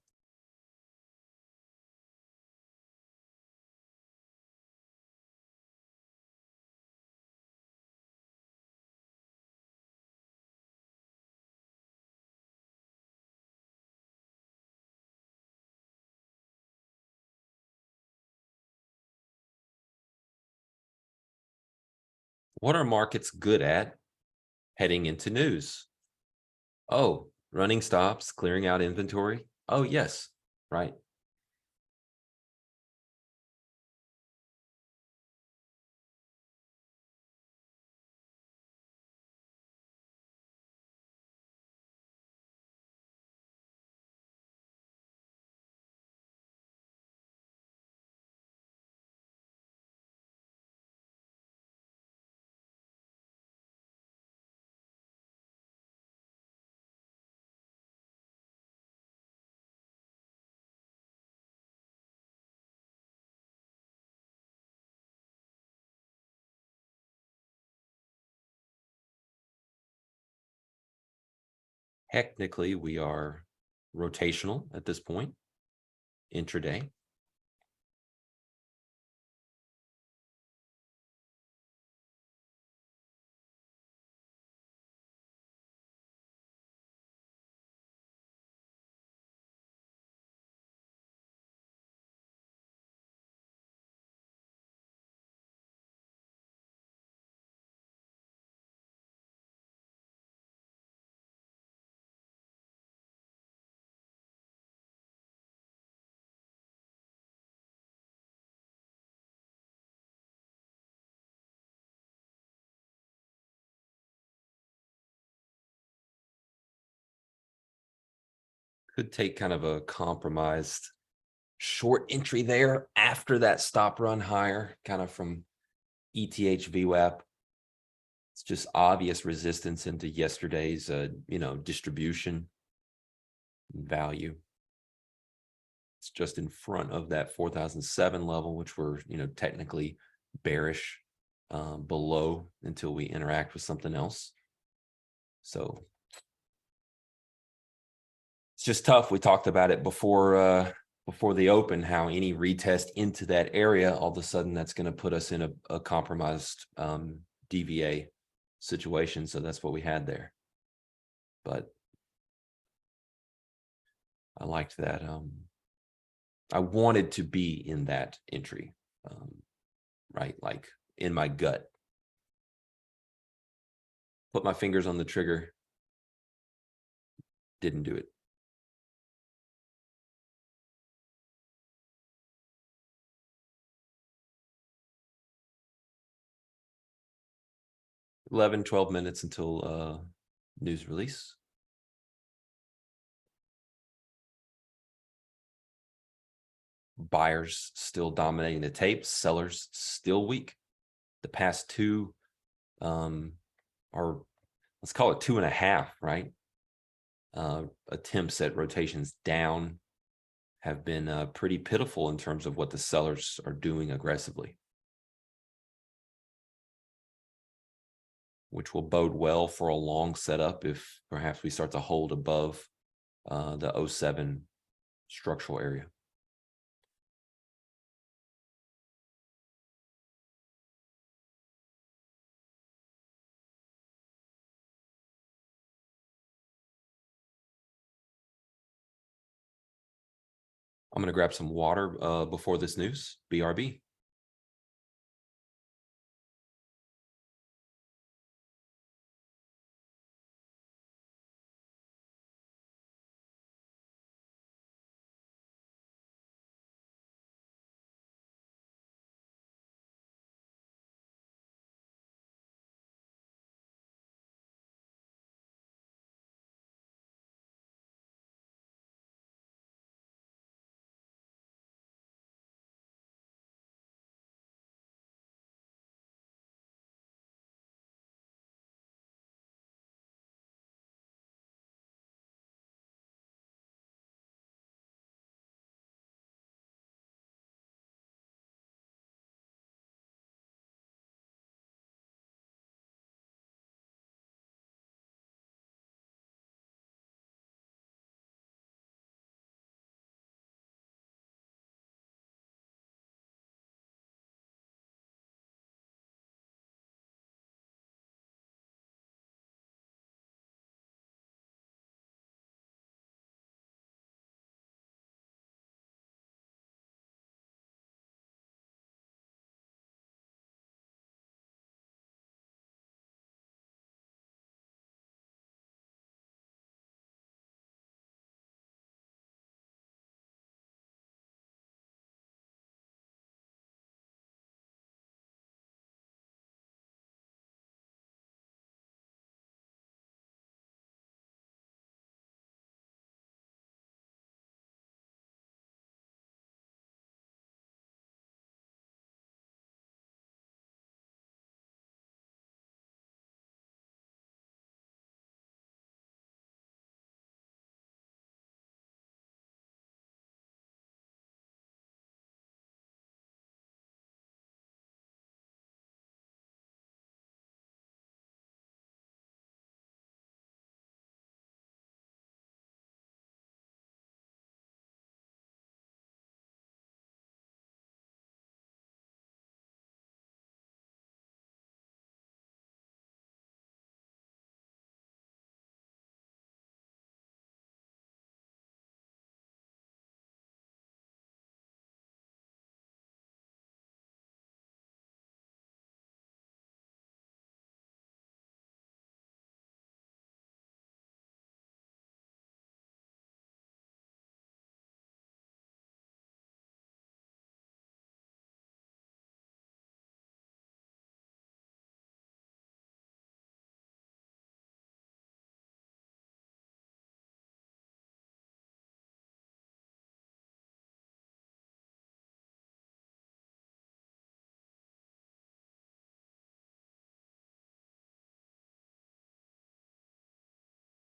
What are markets good at heading into news? Oh, running stops, clearing out inventory. Oh, yes, right. Technically, we are rotational at this point, intraday. Could take kind of a compromised short entry there after that stop run higher, kind of from ETH VWAP. It's just obvious resistance into yesterday's, distribution value. It's just in front of that 4007 level, which we're, technically bearish below until we interact with something else. So it's just tough. We talked about it before the open, how any retest into that area, all of a sudden that's going to put us in a compromised DVA situation. So that's what we had there. But I liked that. I wanted to be in that entry, right? Like in my gut. Put my fingers on the trigger. Didn't do it. $11, 12 minutes until news release. Buyers still dominating the tapes, sellers still weak. The past two are, let's call it 2.5, right? Attempts at rotations down have been pretty pitiful in terms of what the sellers are doing aggressively, which will bode well for a long setup if perhaps we start to hold above the 07 structural area. I'm going to grab some water before this news. BRB.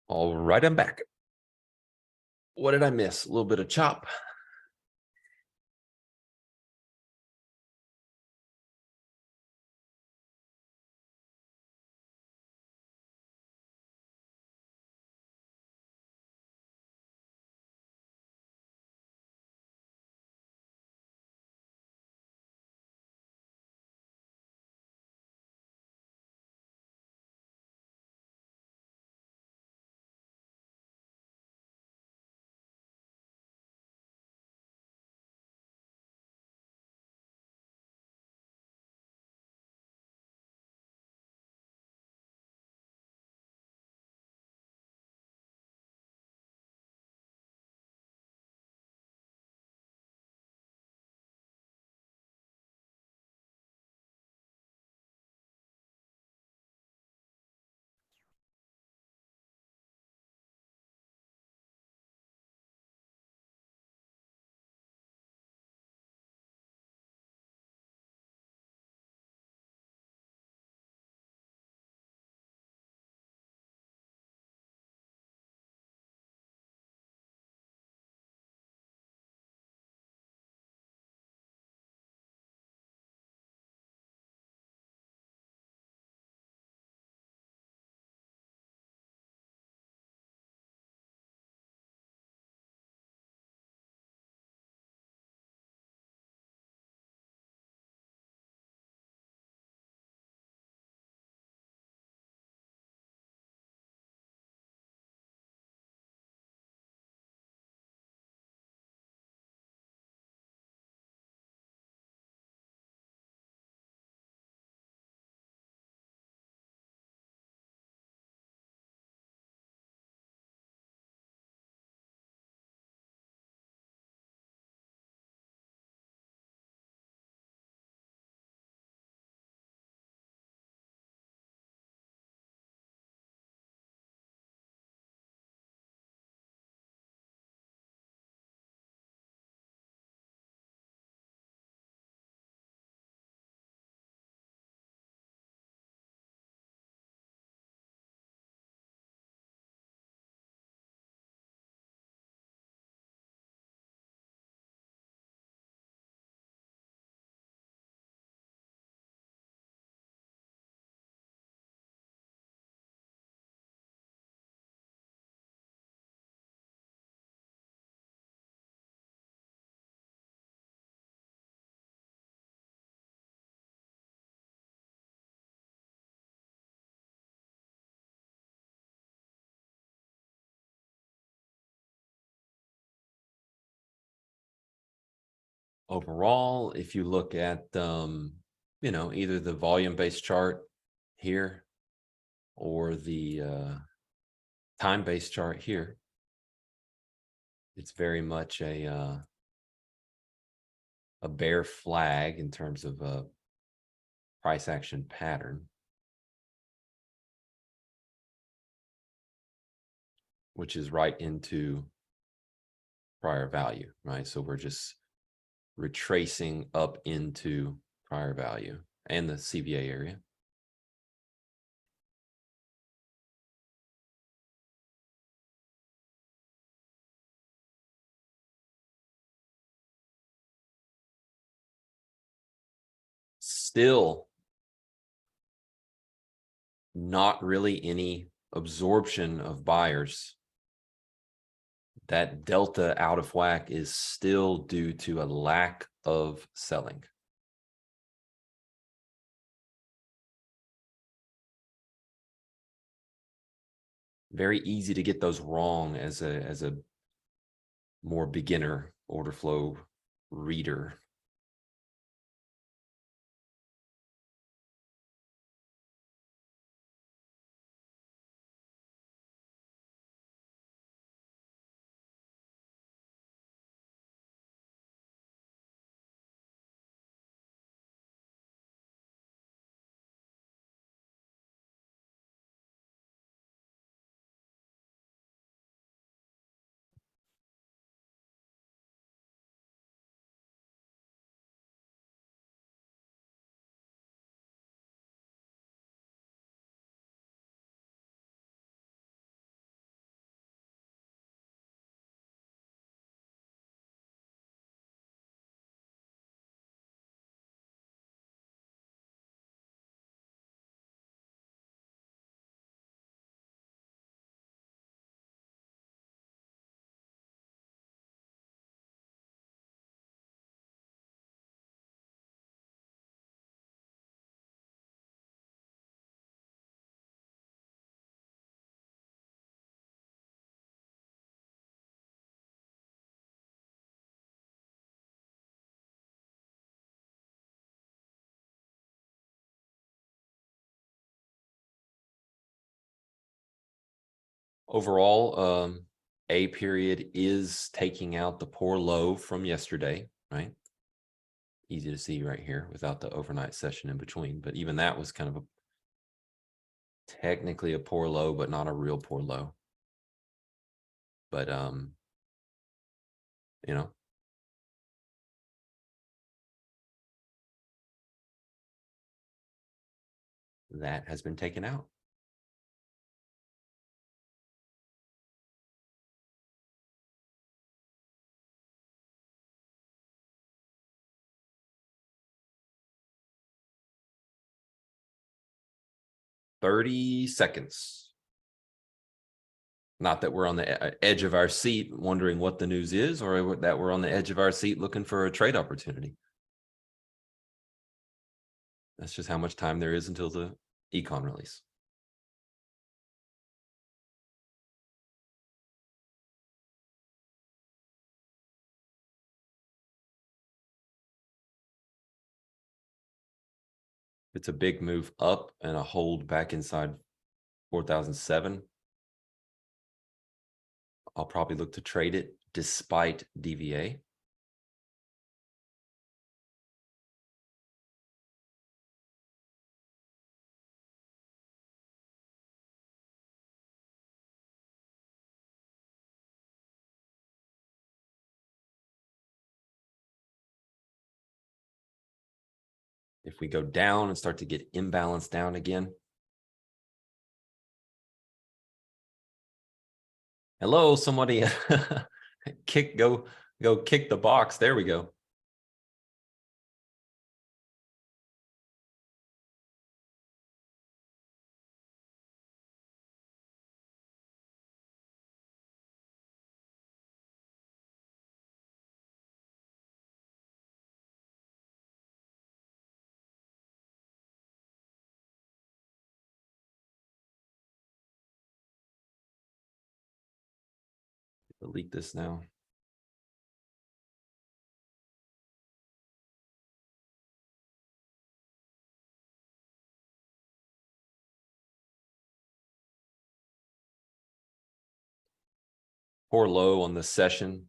All right, I'm back. What did I miss? A little bit of chop. Overall, if you look at either the volume-based chart here or the time-based chart here, it's very much a bear flag in terms of a price action pattern, which is right into prior value, right? So we're just retracing up into prior value and the CVA area. Still not really any absorption of buyers. That delta out of whack is still due to a lack of selling. Very easy to get those wrong as a more beginner order flow reader. Overall, A period is taking out the poor low from yesterday, right? Easy to see right here without the overnight session in between, but even that was kind of technically a poor low, but not a real poor low. But you know, that has been taken out. $30 seconds. Not that we're on the edge of our seat wondering what the news is, or that we're on the edge of our seat looking for a trade opportunity. That's just how much time there is until the econ release. It's a big move up and a hold back inside 4,007. I'll probably look to trade it despite DVA. If we go down and start to get imbalanced down again. Hello, somebody go kick the box. There we go. Delete this now. Poor low on the session.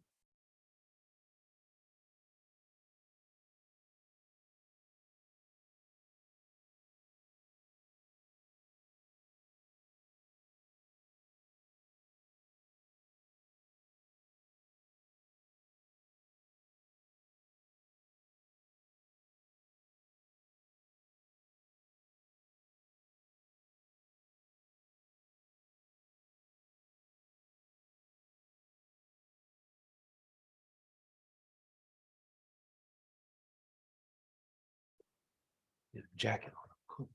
Jacket on. Cool.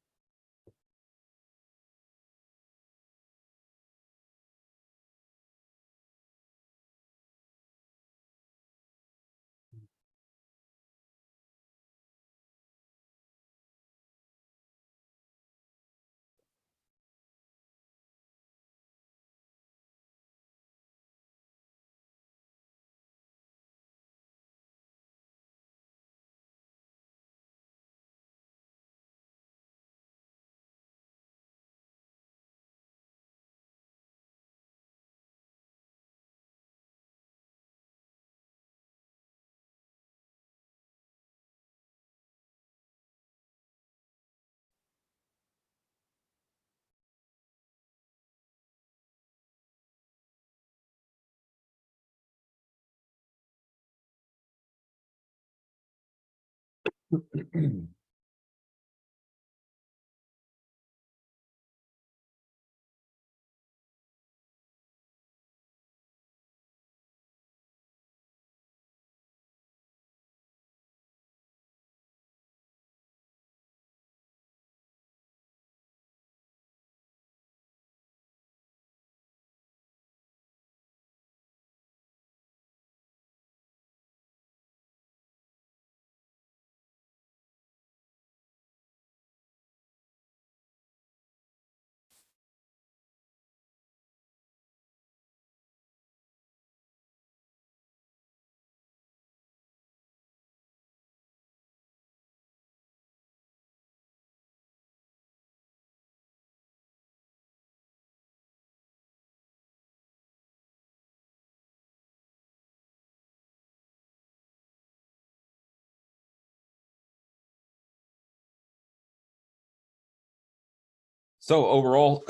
So overall,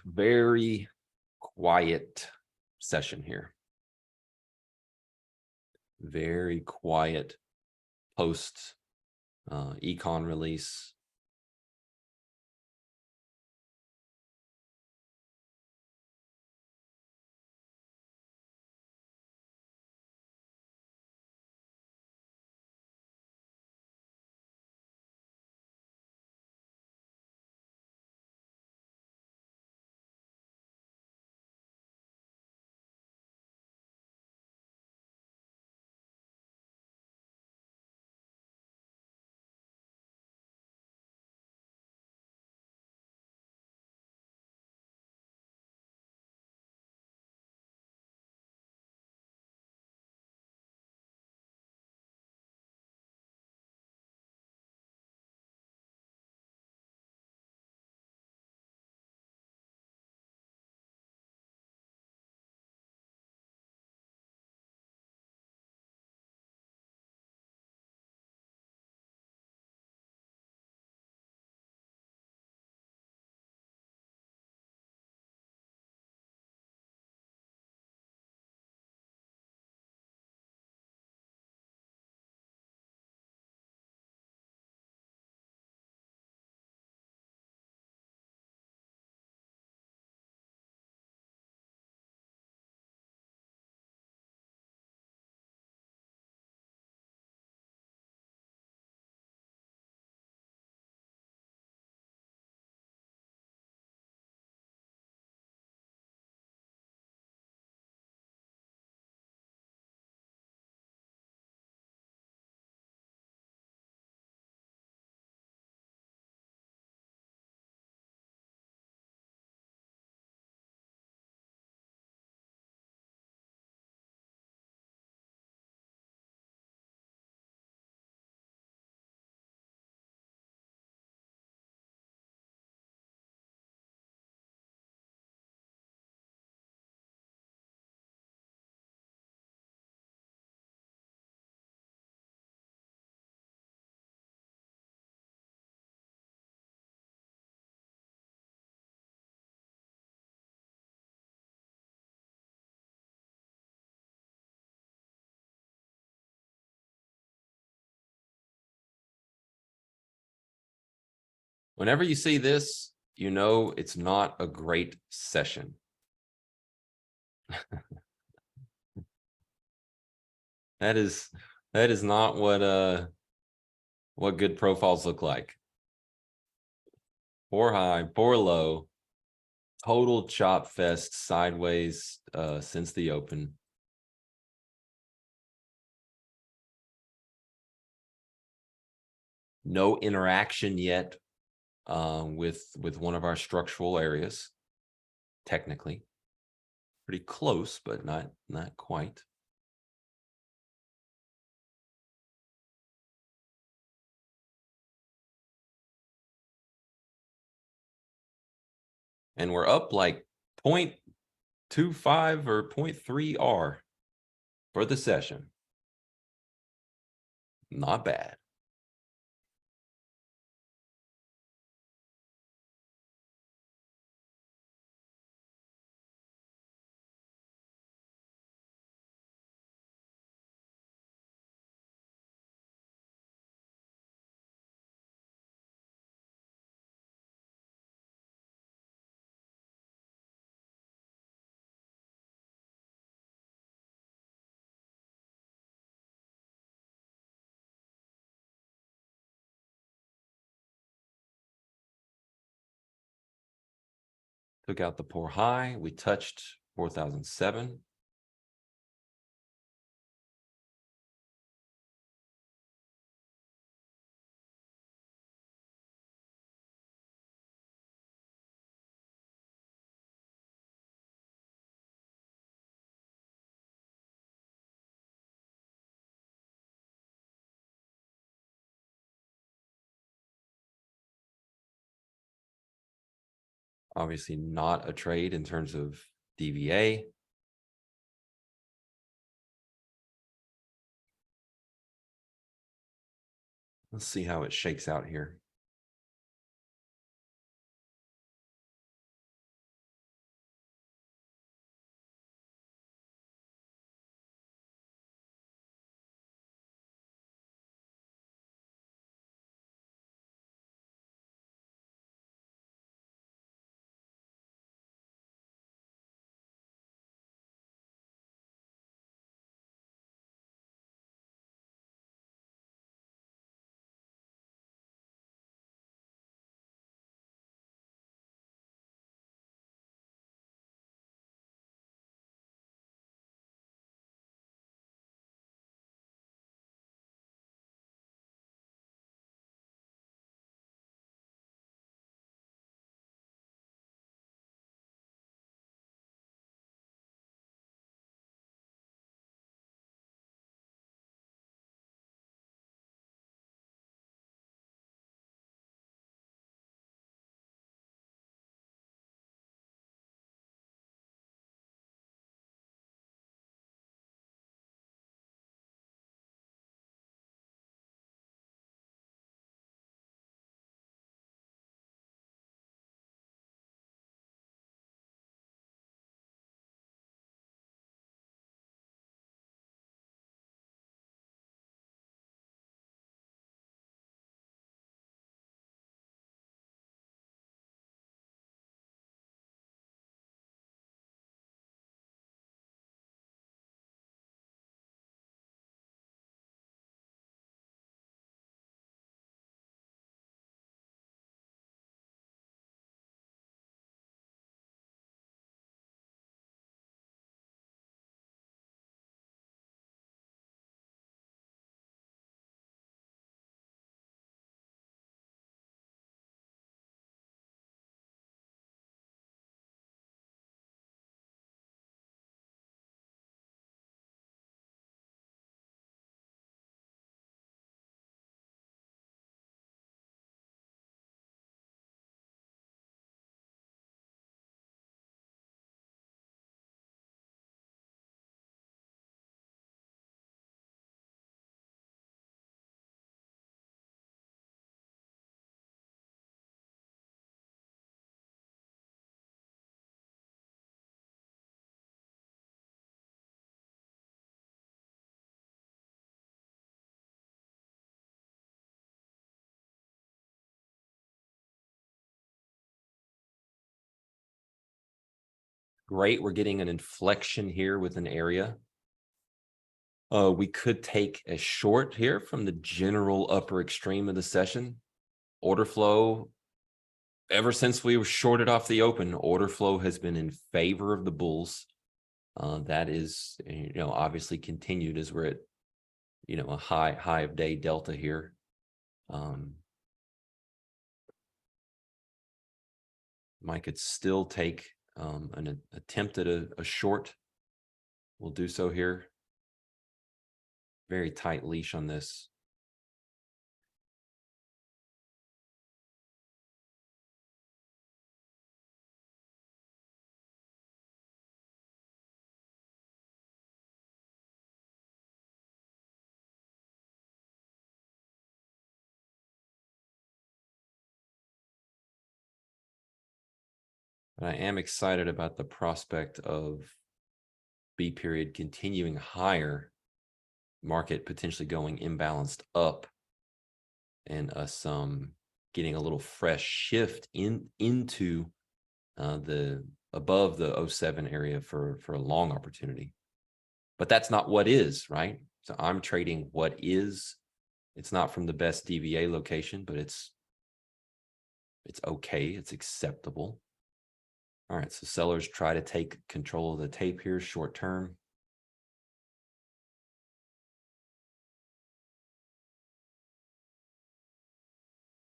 very quiet session here. Very quiet post econ release. Whenever you see this, you know it's not a great session. That is not what good profiles look like. Poor high, poor low, total chop fest sideways since the open. No interaction yet with one of our structural areas. Technically, pretty close, but not quite. And we're up like 0.25 or 0.3 R for the session. Not bad. Took out the poor high. We touched 4,007. Obviously not a trade in terms of DVA. Let's see how it shakes out here. Great. We're getting an inflection here with an area. We could take a short here from the general upper extreme of the session. Order flow, ever since we were shorted off the open, order flow has been in favor of the bulls. That is, obviously continued as we're at, a high of day delta here. Mike could still take an attempt at a short. We'll do so here. Very tight leash on this. But I am excited about the prospect of B period continuing higher, market potentially going imbalanced up, and us getting a little fresh shift into the above the 07 area for a long opportunity. But that's not what is, right? So I'm trading what is. It's not from the best DVA location, but it's okay. It's acceptable. All right, so sellers try to take control of the tape here short term.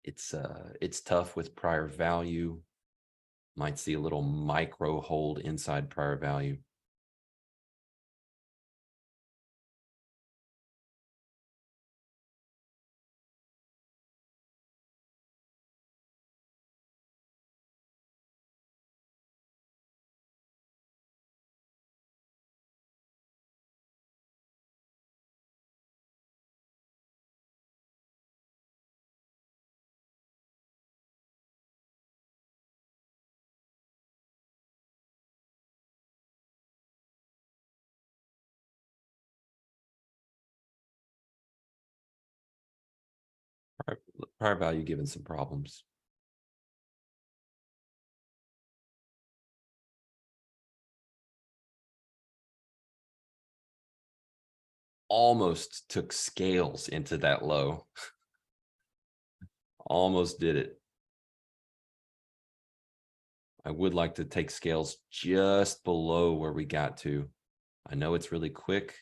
It's tough with prior value. Might see a little micro hold inside prior value. Prior value given some problems. Almost took scales into that low. Almost did it. I would like to take scales just below where we got to. I know it's really quick.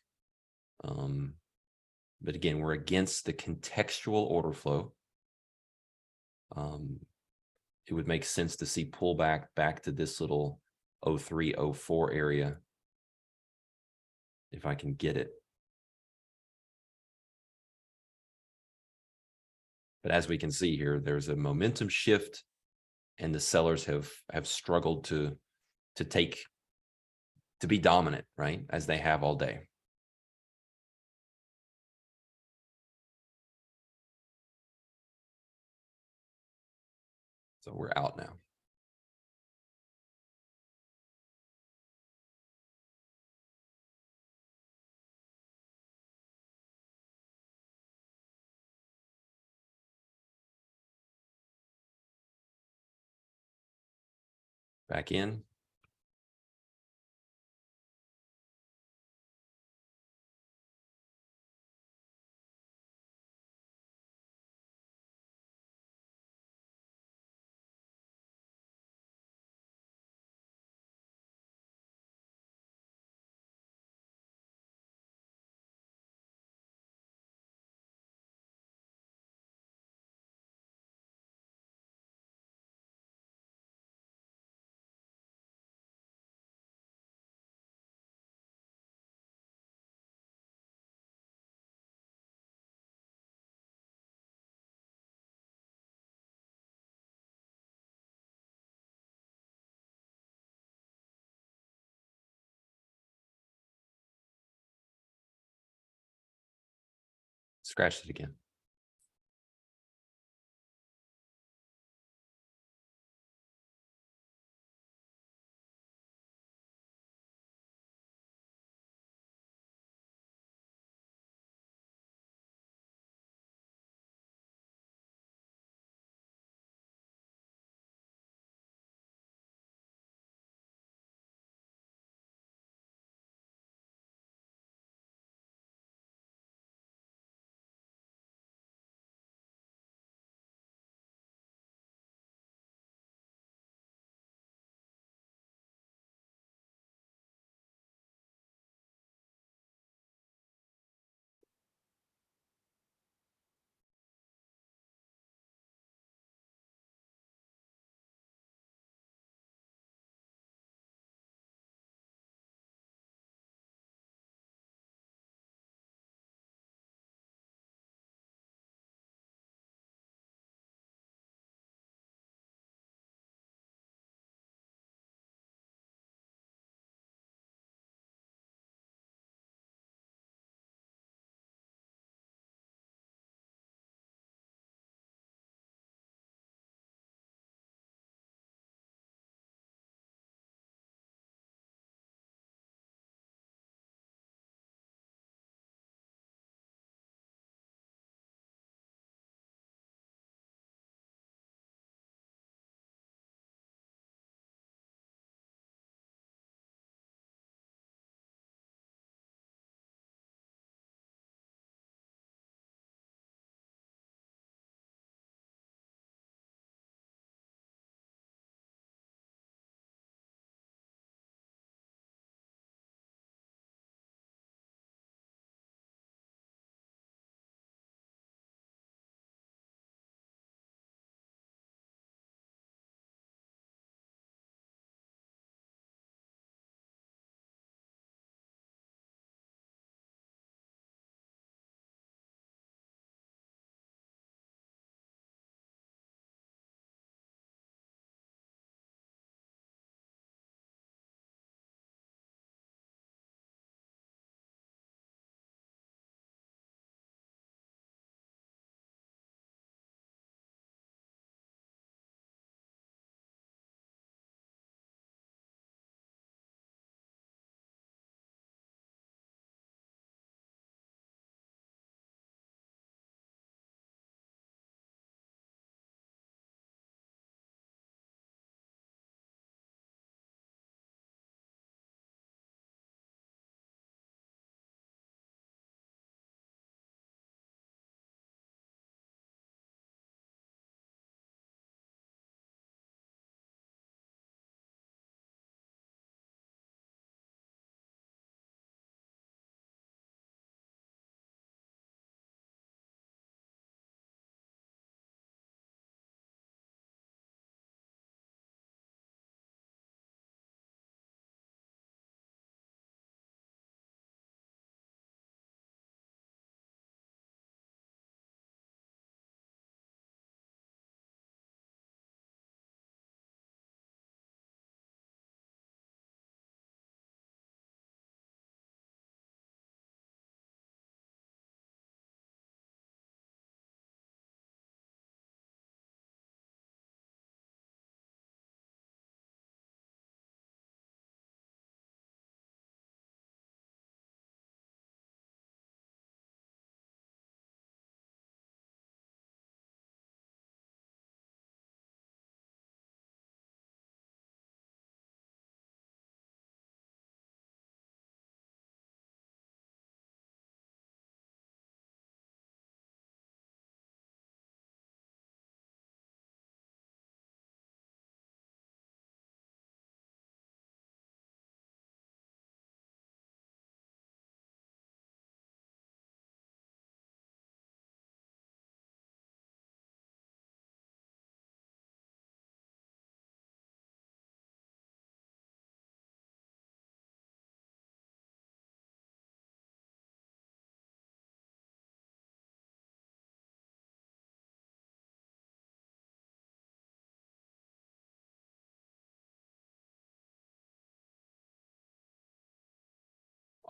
But again, we're against the contextual order flow. It would make sense to see pullback back to this little 03, 04 area if I can get it. But as we can see here, there's a momentum shift, and the sellers have struggled to be dominant, right? As they have all day. So we're out now. Back in. Scratched it again.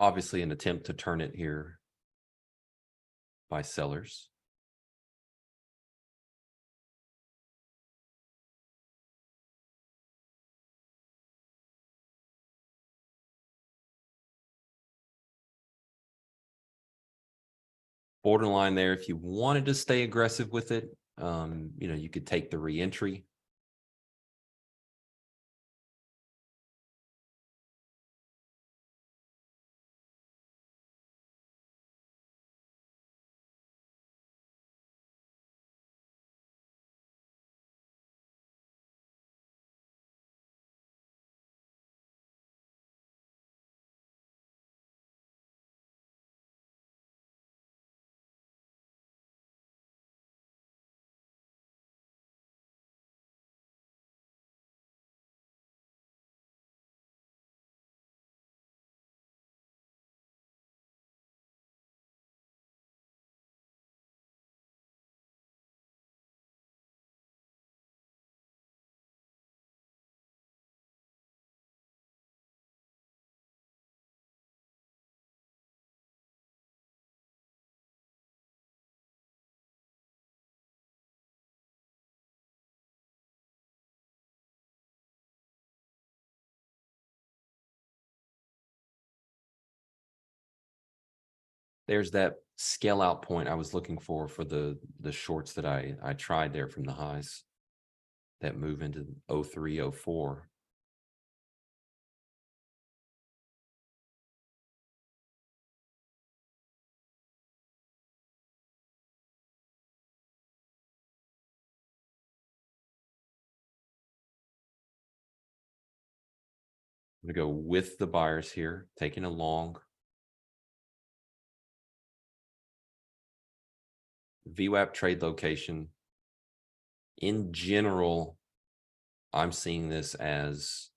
Obviously, an attempt to turn it here by sellers. Borderline there. If you wanted to stay aggressive with it, you could take the re-entry. There's that scale out point I was looking for the shorts that I tried there from the highs that move into 03, 04. I'm going to go with the buyers here, taking a long. VWAP trade location. In general, I'm seeing this as,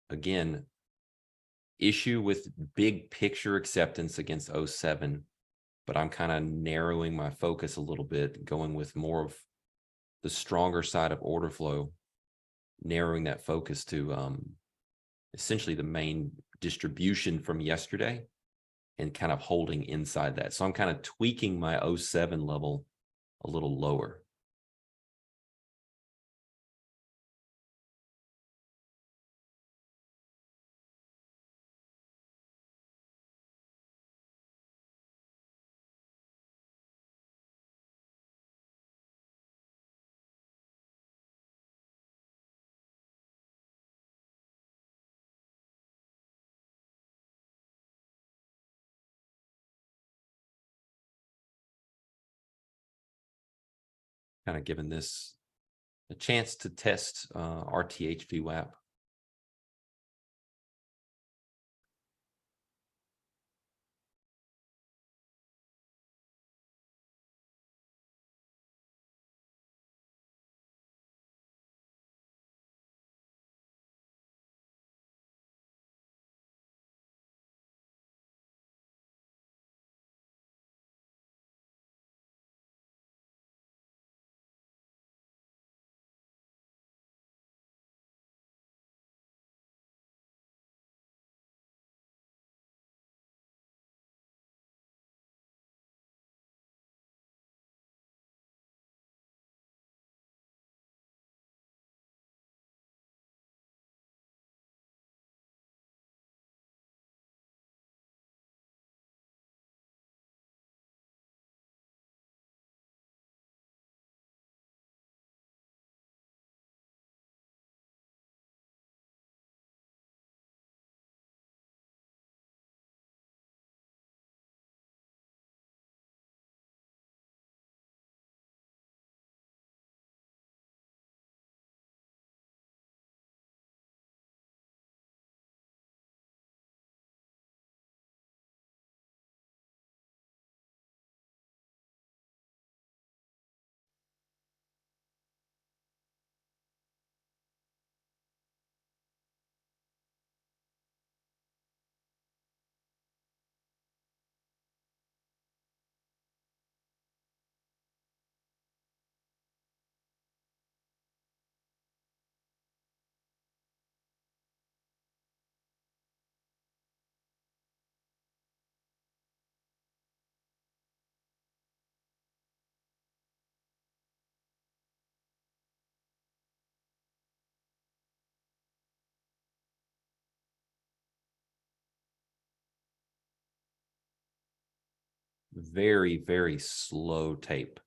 again, issue with big picture acceptance against 07, but I'm kind of narrowing my focus a little bit, going with more of the stronger side of order flow, narrowing that focus to essentially the main distribution from yesterday and kind of holding inside that. So I'm kind of tweaking my 07 level a little lower. Kind of giving this a chance to test RTH VWAP. very, very slow tape.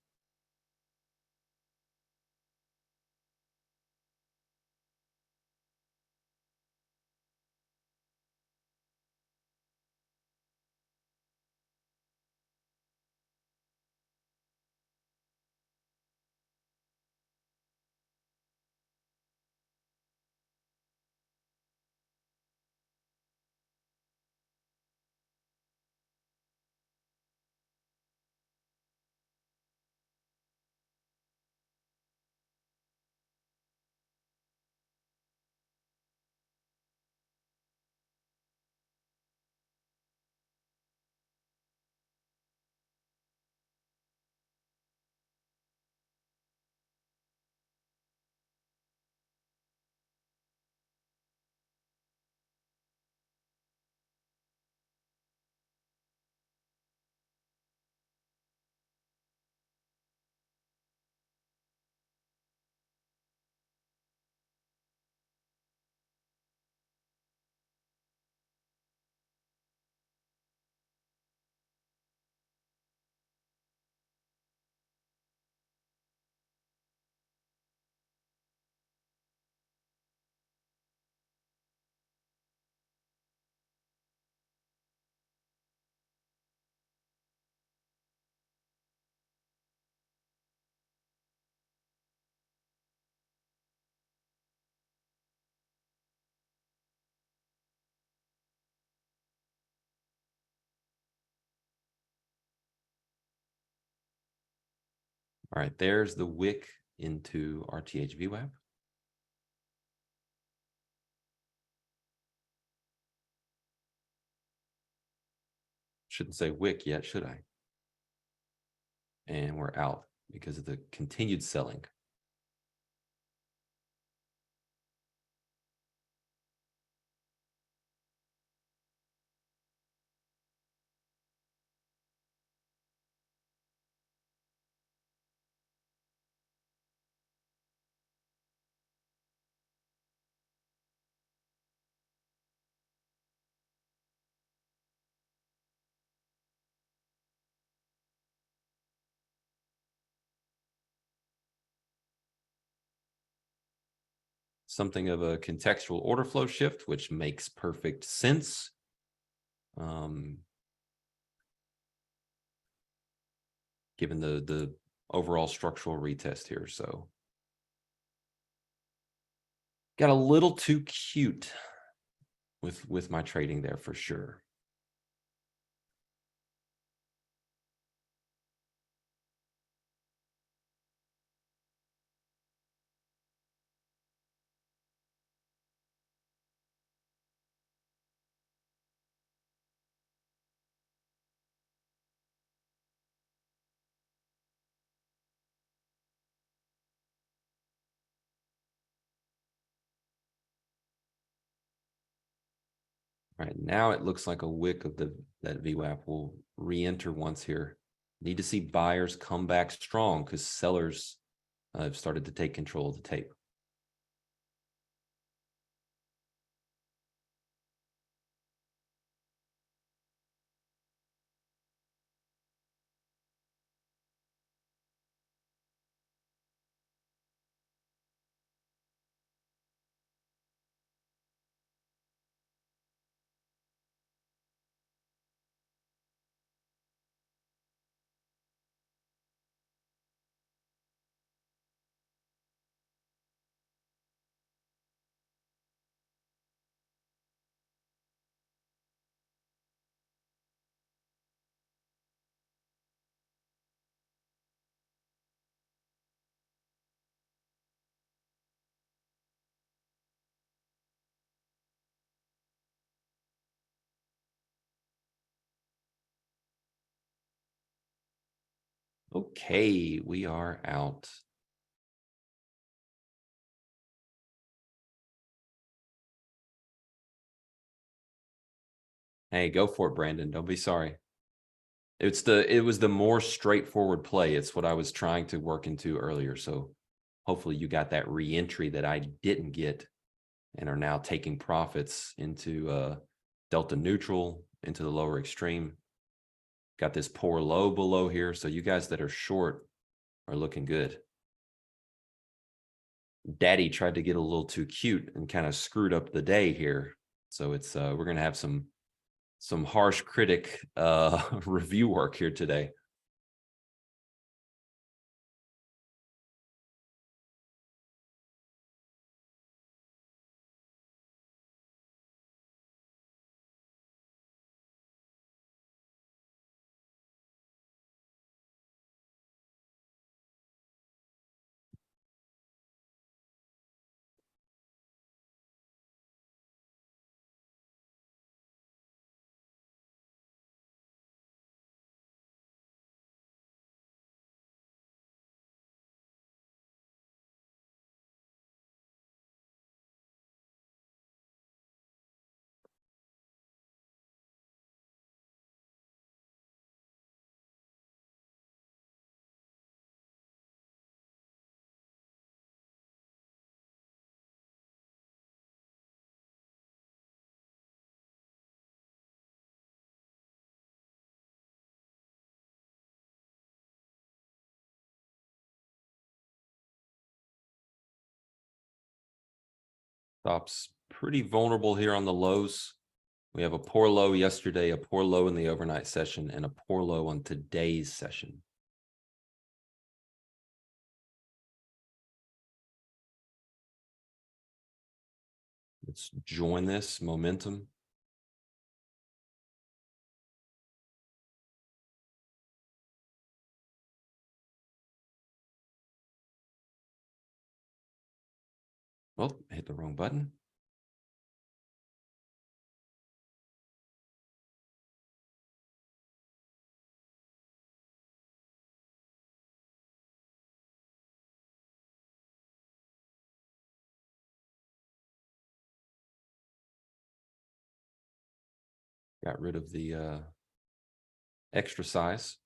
All right, there's the wick into RTH VWAP. Shouldn't say wick yet, should I? And we're out because of the continued selling. Something of a contextual order flow shift, which makes perfect sense. Given the overall structural retest here. So got a little too cute with my trading there for sure. All right, now it looks like a wick of that VWAP will re-enter once here. Need to see buyers come back strong because sellers have started to take control of the tape. Okay, we are out. Hey, go for it, Brandon. Don't be sorry. It was the more straightforward play. It's what I was trying to work into earlier. So hopefully you got that re-entry that I didn't get and are now taking profits into delta neutral, into the lower extreme. Got this poor low below here. So you guys that are short are looking good. Daddy tried to get a little too cute and kind of screwed up the day here. So it's we're gonna have some harsh critic review work here today. Stop's pretty vulnerable here on the lows. We have a poor low yesterday, a poor low in the overnight session, and a poor low on today's session. Let's join this momentum. Well, hit the wrong button. Got rid of the extra size.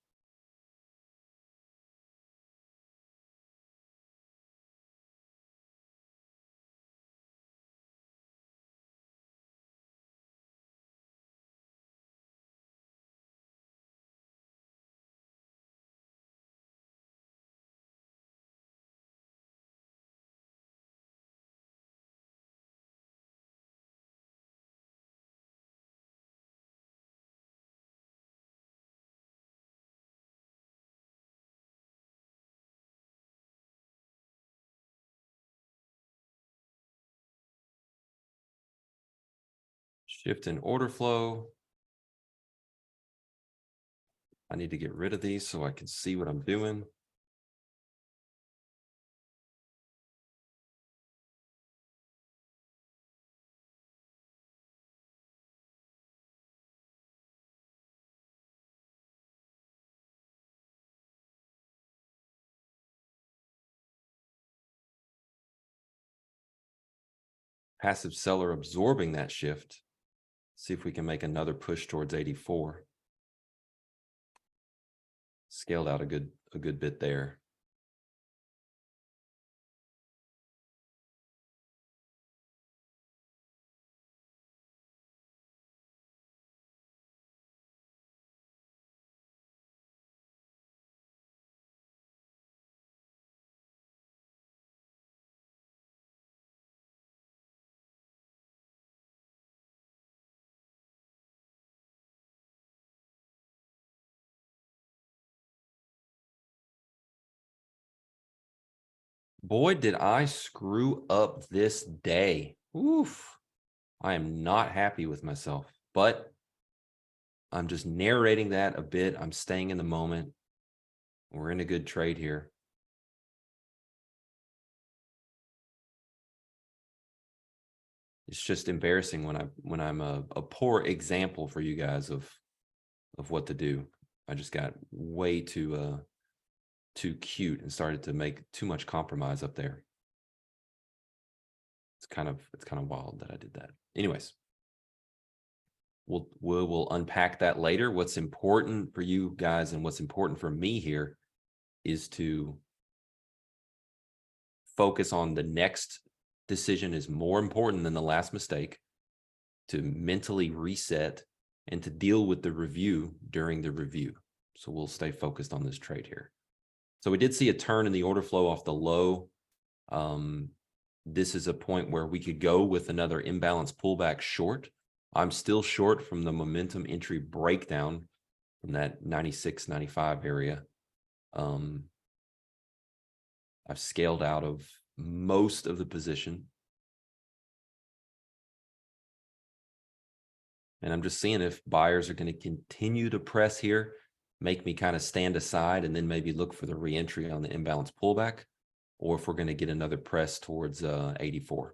Shift in order flow. I need to get rid of these so I can see what I'm doing. Passive seller absorbing that shift. See if we can make another push towards 84. Scaled out a good bit there. Boy, did I screw up this day. Oof. I am not happy with myself, but I'm just narrating that a bit. I'm staying in the moment. We're in a good trade here. It's just embarrassing when I'm a poor example for you guys of what to do. I just got way too cute and started to make too much compromise up there. It's kind of wild that I did that. Anyways, we'll unpack that later. What's important for you guys and what's important for me here is to focus on the next decision is more important than the last mistake, to mentally reset and to deal with the review during the review. So we'll stay focused on this trade here. So we did see a turn in the order flow off the low. This is a point where we could go with another imbalance pullback short. I'm still short from the momentum entry breakdown from that 96, 95 area. I've scaled out of most of the position. And I'm just seeing if buyers are going to continue to press here, make me kind of stand aside and then maybe look for the reentry on the imbalance pullback, or if we're going to get another press towards 84.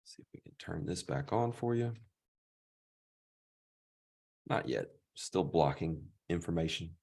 See if we can turn this back on for you. Not yet. Still blocking information.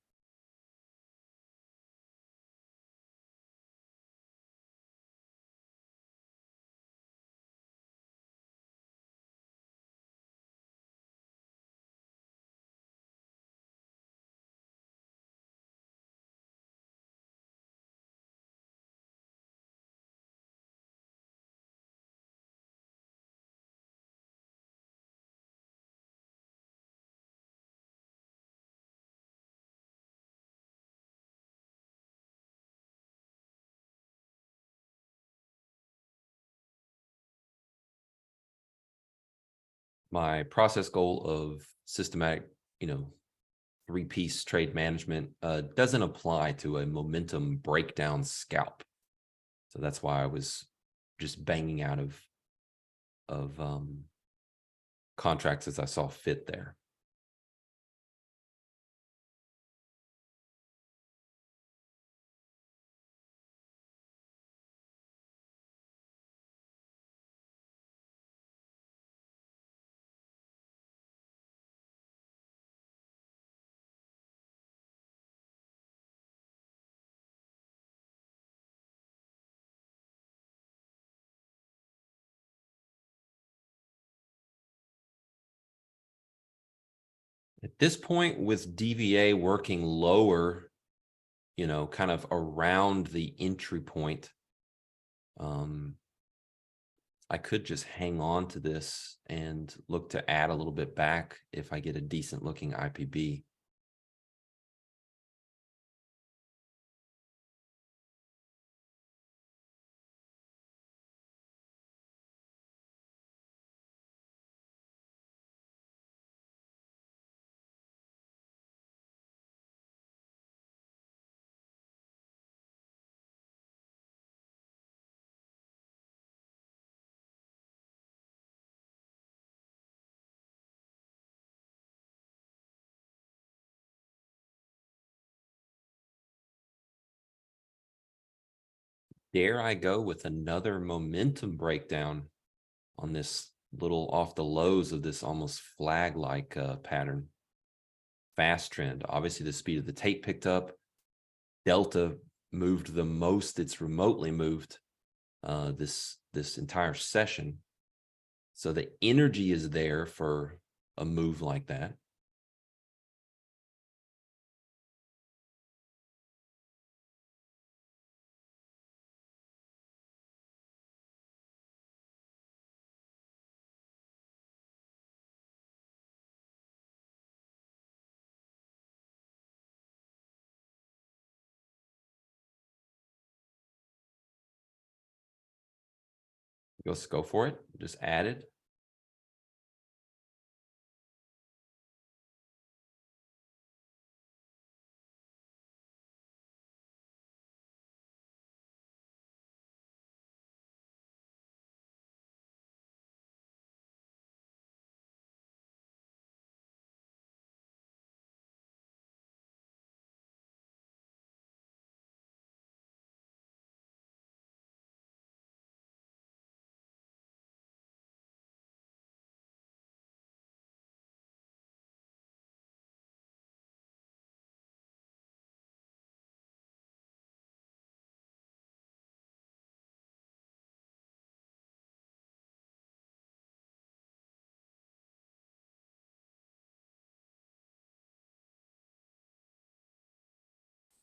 My process goal of systematic, three-piece trade management doesn't apply to a momentum breakdown scalp. So that's why I was just banging out of contracts as I saw fit there. At this point, with DVA working lower, kind of around the entry point, I could just hang on to this and look to add a little bit back if I get a decent looking IPB. Dare I go with another momentum breakdown on this little off the lows of this almost flag-like pattern? Fast trend. Obviously, the speed of the tape picked up. Delta moved the most it's remotely moved this entire session. So the energy is there for a move like that. Let's go for it. Just add it.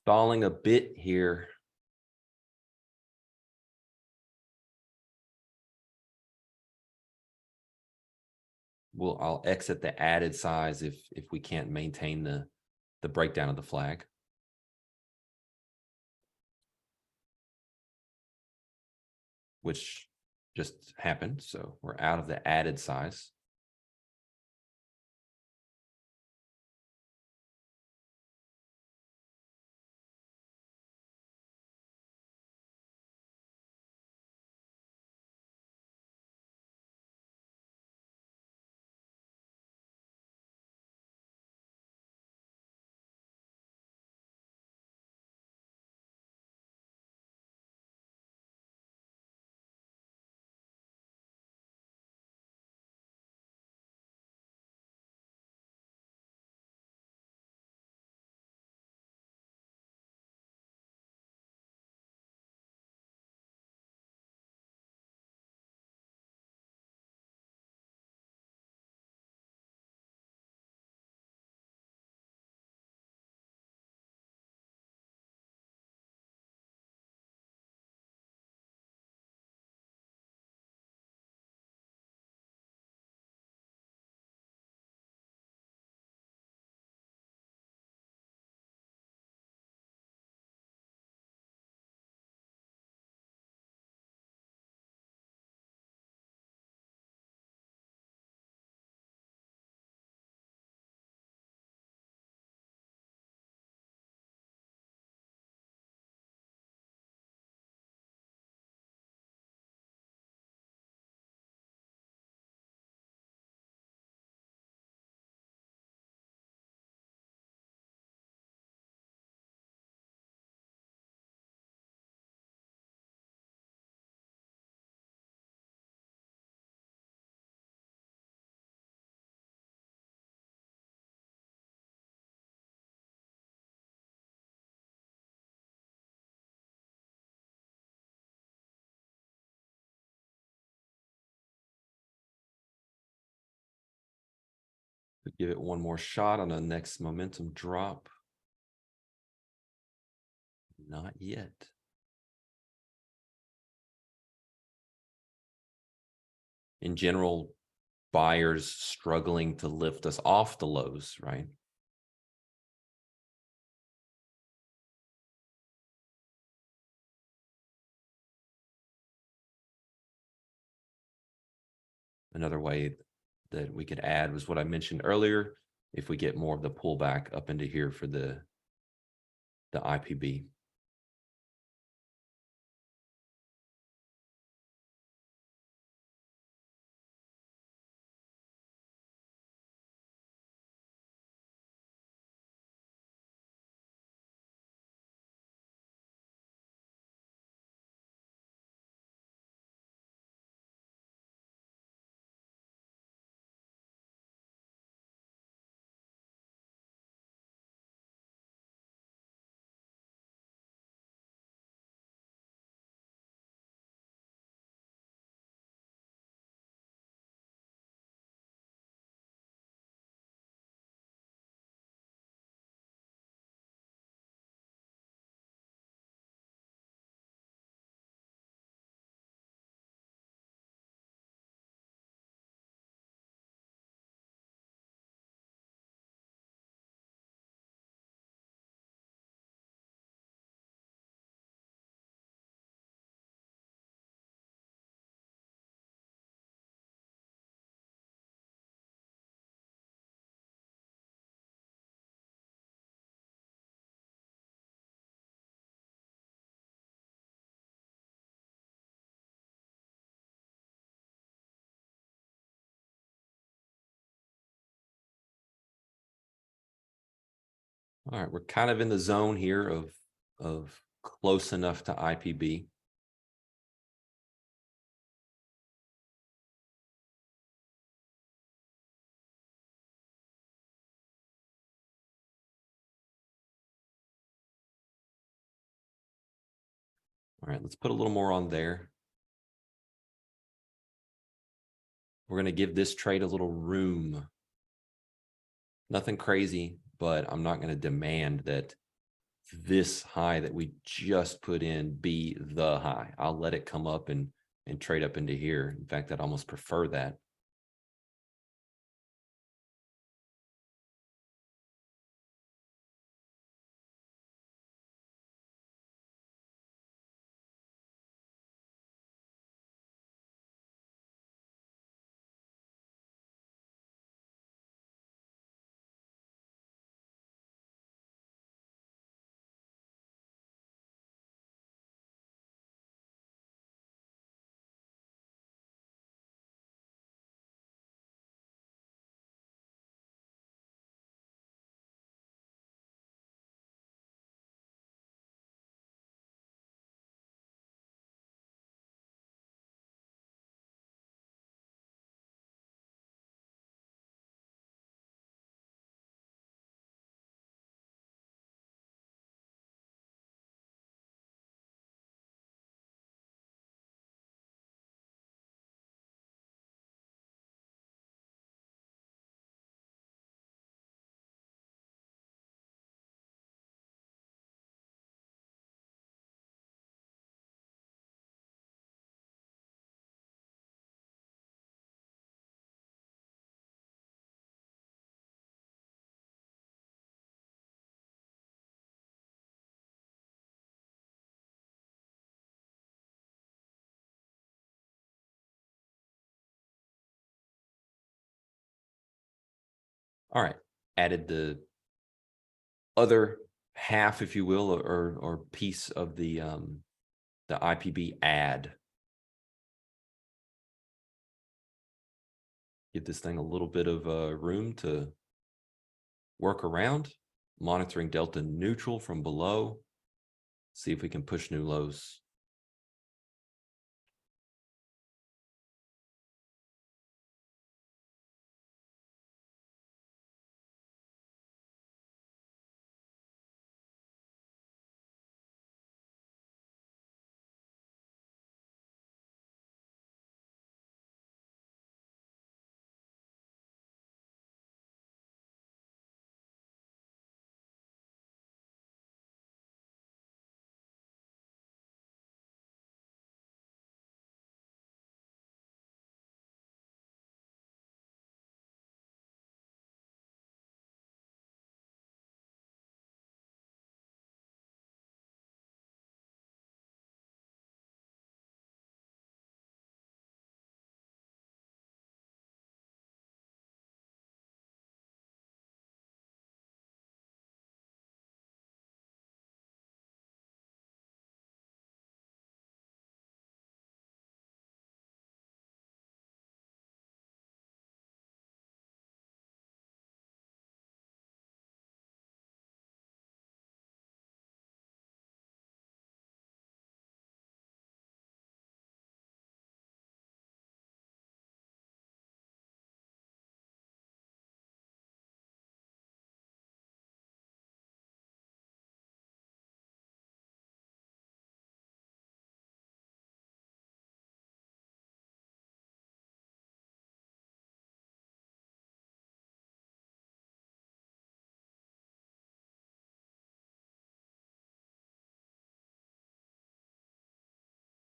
Stalling a bit here. I'll exit the added size if we can't maintain the breakdown of the flag. Which just happened. So we're out of the added size. Give it one more shot on the next momentum drop. Not yet. In general, buyers struggling to lift us off the lows, right? Another way that we could add was what I mentioned earlier. If we get more of the pullback up into here for the IPB. All right, we're kind of in the zone here of close enough to IPB. All right, let's put a little more on there. We're going to give this trade a little room. Nothing crazy, but I'm not going to demand that this high that we just put in be the high. I'll let it come up and trade up into here. In fact, I'd almost prefer that. All right, added the other half, if you will, or piece of the IPB add. Give this thing a little bit of room to work around, monitoring delta neutral from below. See if we can push new lows.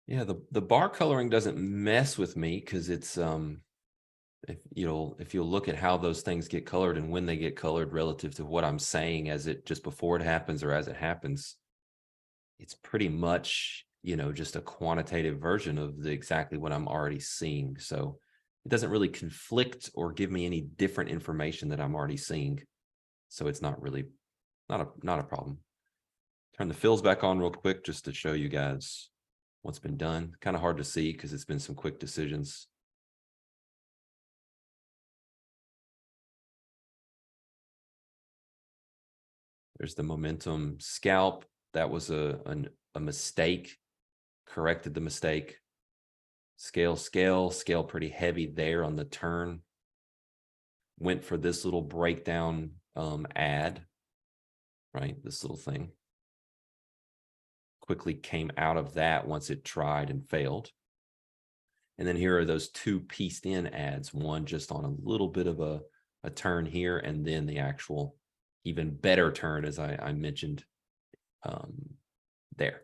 Yeah, the bar coloring doesn't mess with me because it's if you'll look at how those things get colored and when they get colored relative to what I'm saying as it just before it happens or as it happens, it's pretty much, just a quantitative version of exactly what I'm already seeing. So it doesn't really conflict or give me any different information that I'm already seeing. So it's not really not a problem. Turn the fills back on real quick just to show you guys what's been done. Kind of hard to see because it's been some quick decisions. There's the momentum scalp. That was a mistake. Corrected the mistake. Scale pretty heavy there on the turn. Went for this little breakdown add, right? This little thing. Quickly came out of that once it tried and failed. And then here are those two pieced in ads, one just on a little bit of a turn here, and then the actual even better turn, as I mentioned there.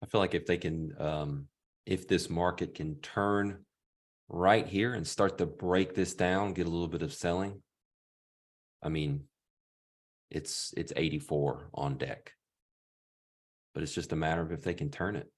I feel like if they can, if this market can turn right here and start to break this down, get a little bit of selling, I mean, it's 84 on deck, but it's just a matter of if they can turn it.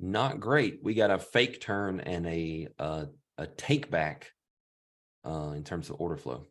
Not great. We got a fake turn and a take back in terms of order flow.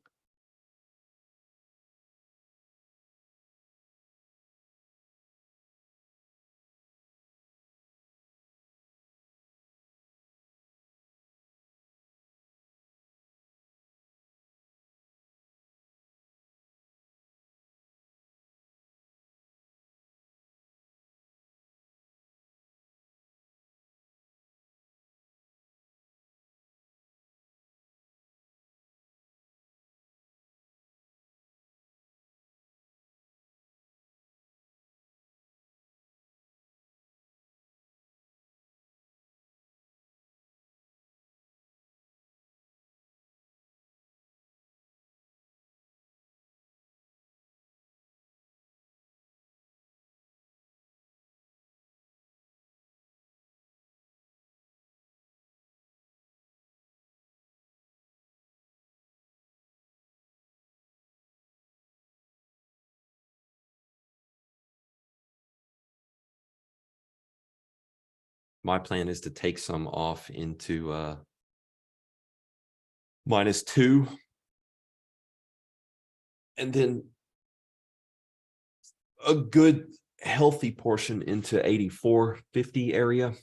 My plan is to take some off into -2, and then a good healthy portion into 84-50 area,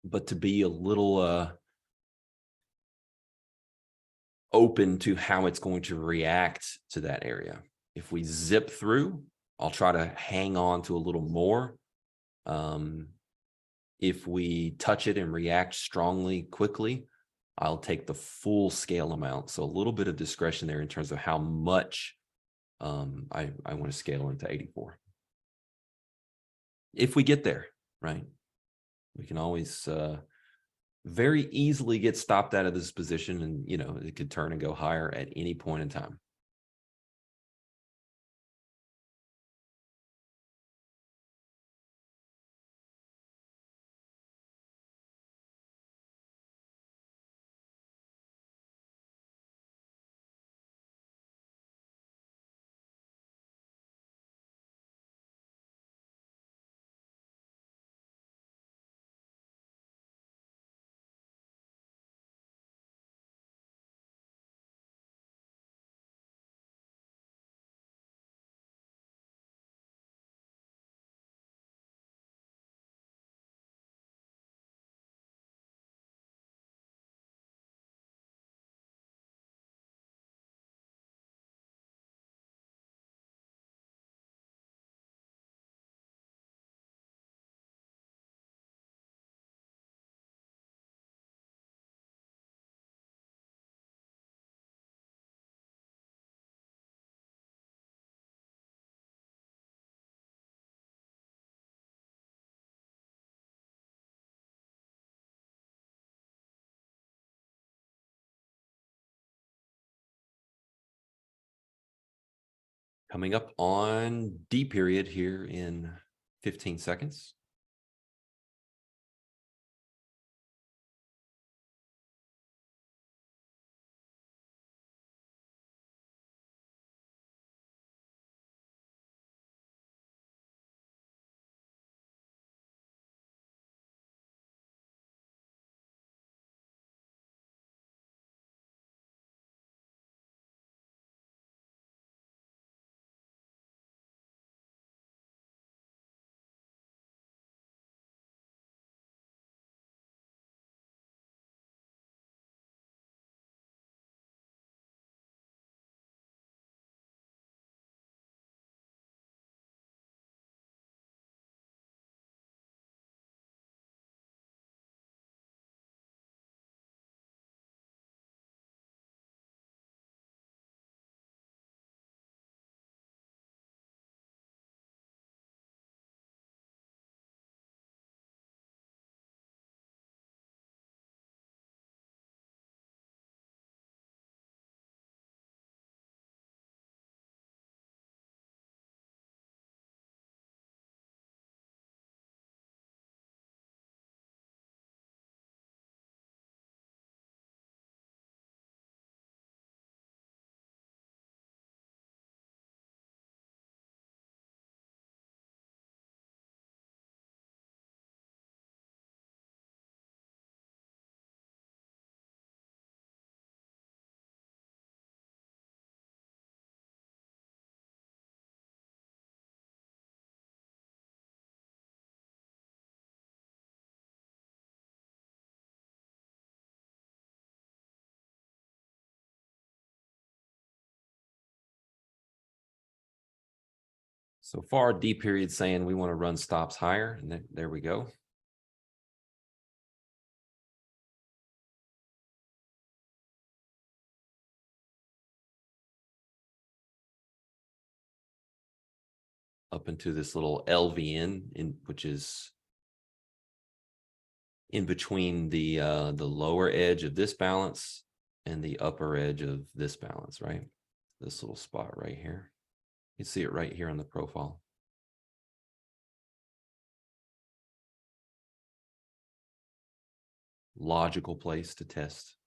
but to be a little open to how it's going to react to that area. If we zip through, I'll try to hang on to a little more. If we touch it and react strongly quickly, I'll take the full scale amount. So a little bit of discretion there in terms of how much I want to scale into 84. If we get there, right? We can always very easily get stopped out of this position, and it could turn and go higher at any point in time. Coming up on D period here in 15 seconds. So far, D period saying we want to run stops higher, and there we go. Up into this little LVN, which is in between the lower edge of this balance and the upper edge of this balance, right? This little spot right here. You see it right here on the profile. Logical place to test.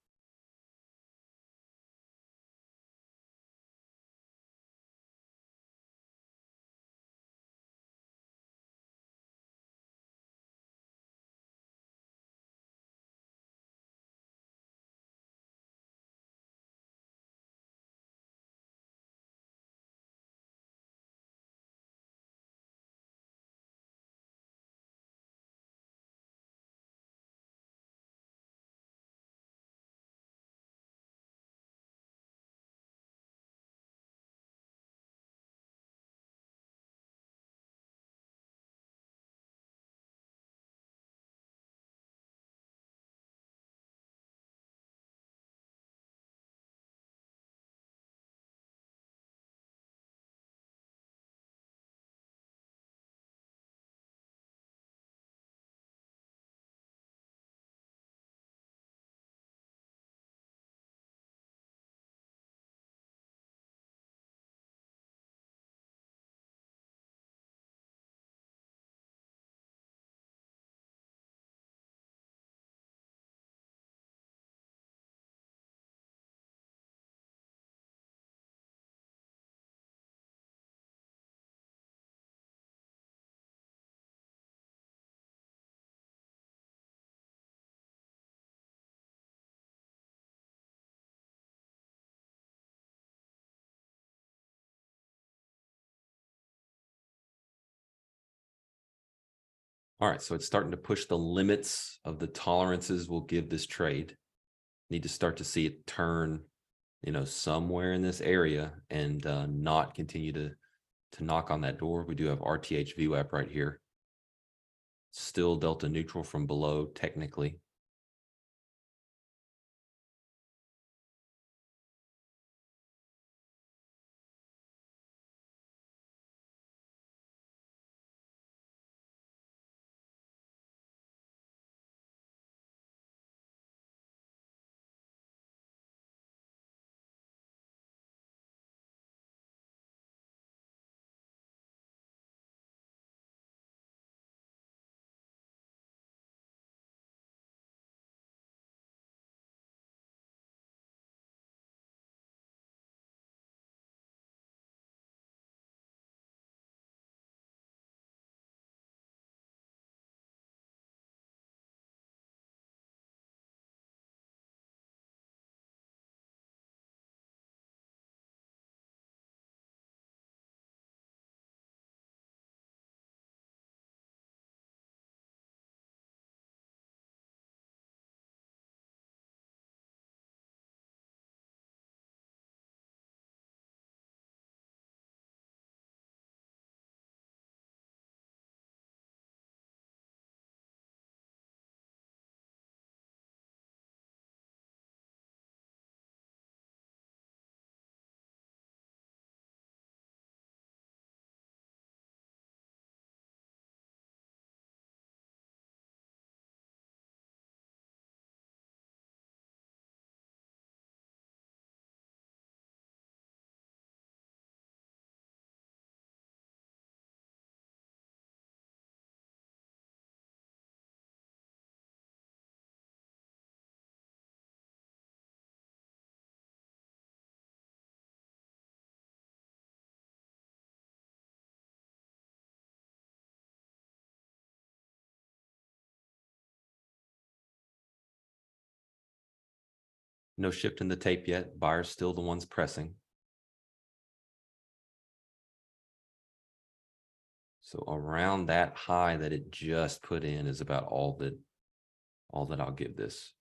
All right, so it's starting to push the limits of the tolerances we'll give this trade. Need to start to see it turn, somewhere in this area and not continue to knock on that door. We do have RTH VWAP right here. Still delta neutral from below, technically. No shift in the tape yet. Buyers still the ones pressing. So around that high that it just put in is about all that I'll give this.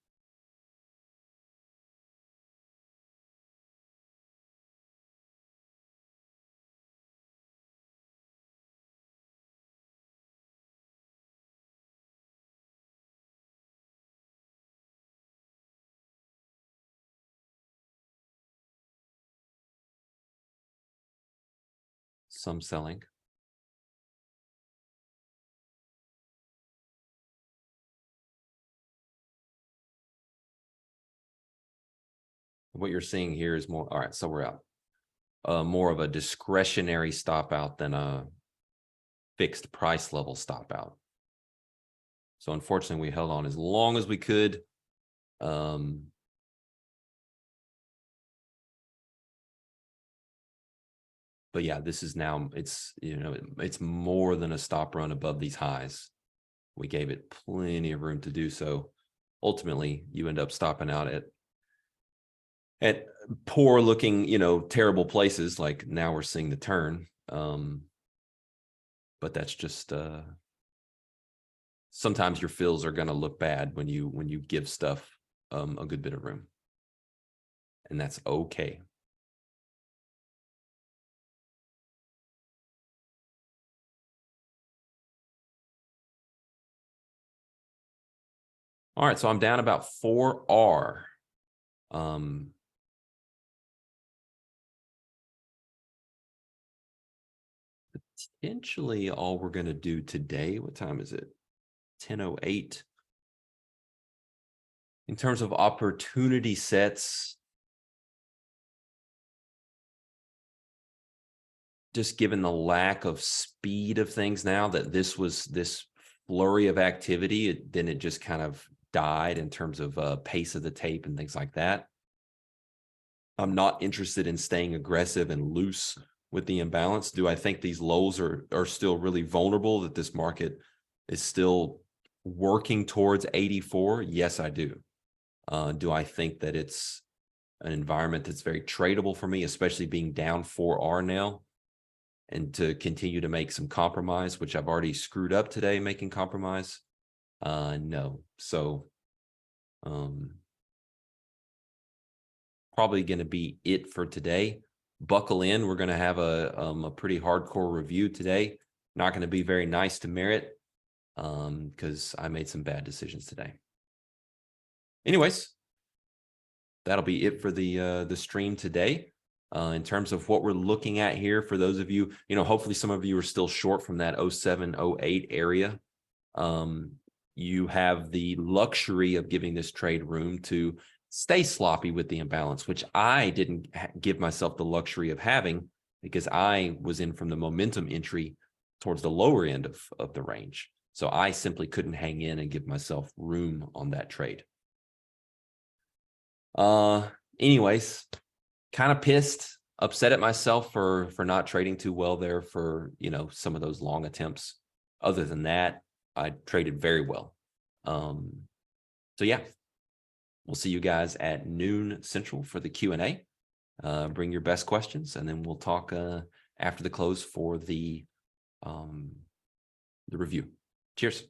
Some selling. What you're seeing here is more, all right, so we're out. More of a discretionary stop out than a fixed price level stop out. So unfortunately, we held on as long as we could. But yeah, this is now, it's more than a stop run above these highs. We gave it plenty of room to do so. Ultimately, you end up stopping out at poor looking, terrible places. Like now we're seeing the turn. But that's just sometimes your fills are going to look bad when you give stuff a good bit of room, and that's okay. All right, so I'm down about 4R. Potentially all we're going to do today, what time is it? 10:08. In terms of opportunity sets, just given the lack of speed of things now, that this flurry of activity, then it just kind of died in terms of pace of the tape and things like that. I'm not interested in staying aggressive and loose with the imbalance. Do I think these lows are still really vulnerable, that this market is still working towards 84? Yes, I do. Do I think that it's an environment that's very tradable for me, especially being down 4R now? and to continue to make some compromise, which I've already screwed up today making compromise. No. So probably going to be it for today. Buckle in. We're going to have a pretty hardcore review today. Not going to be very nice to Merritt because I made some bad decisions today. Anyways, that'll be it for the stream today. In terms of what we're looking at here, for those of you, hopefully some of you are still short from that 07, 08 area. You have the luxury of giving this trade room to stay sloppy with the imbalance, which I didn't give myself the luxury of having because I was in from the momentum entry towards the lower end of the range. So I simply couldn't hang in and give myself room on that trade. Anyways, kind of pissed, upset at myself for not trading too well there for, some of those long attempts. Other than that, I traded very well. So yeah, we'll see you guys at noon Central for the Q&A. Bring your best questions, and then we'll talk after the close for the review. Cheers.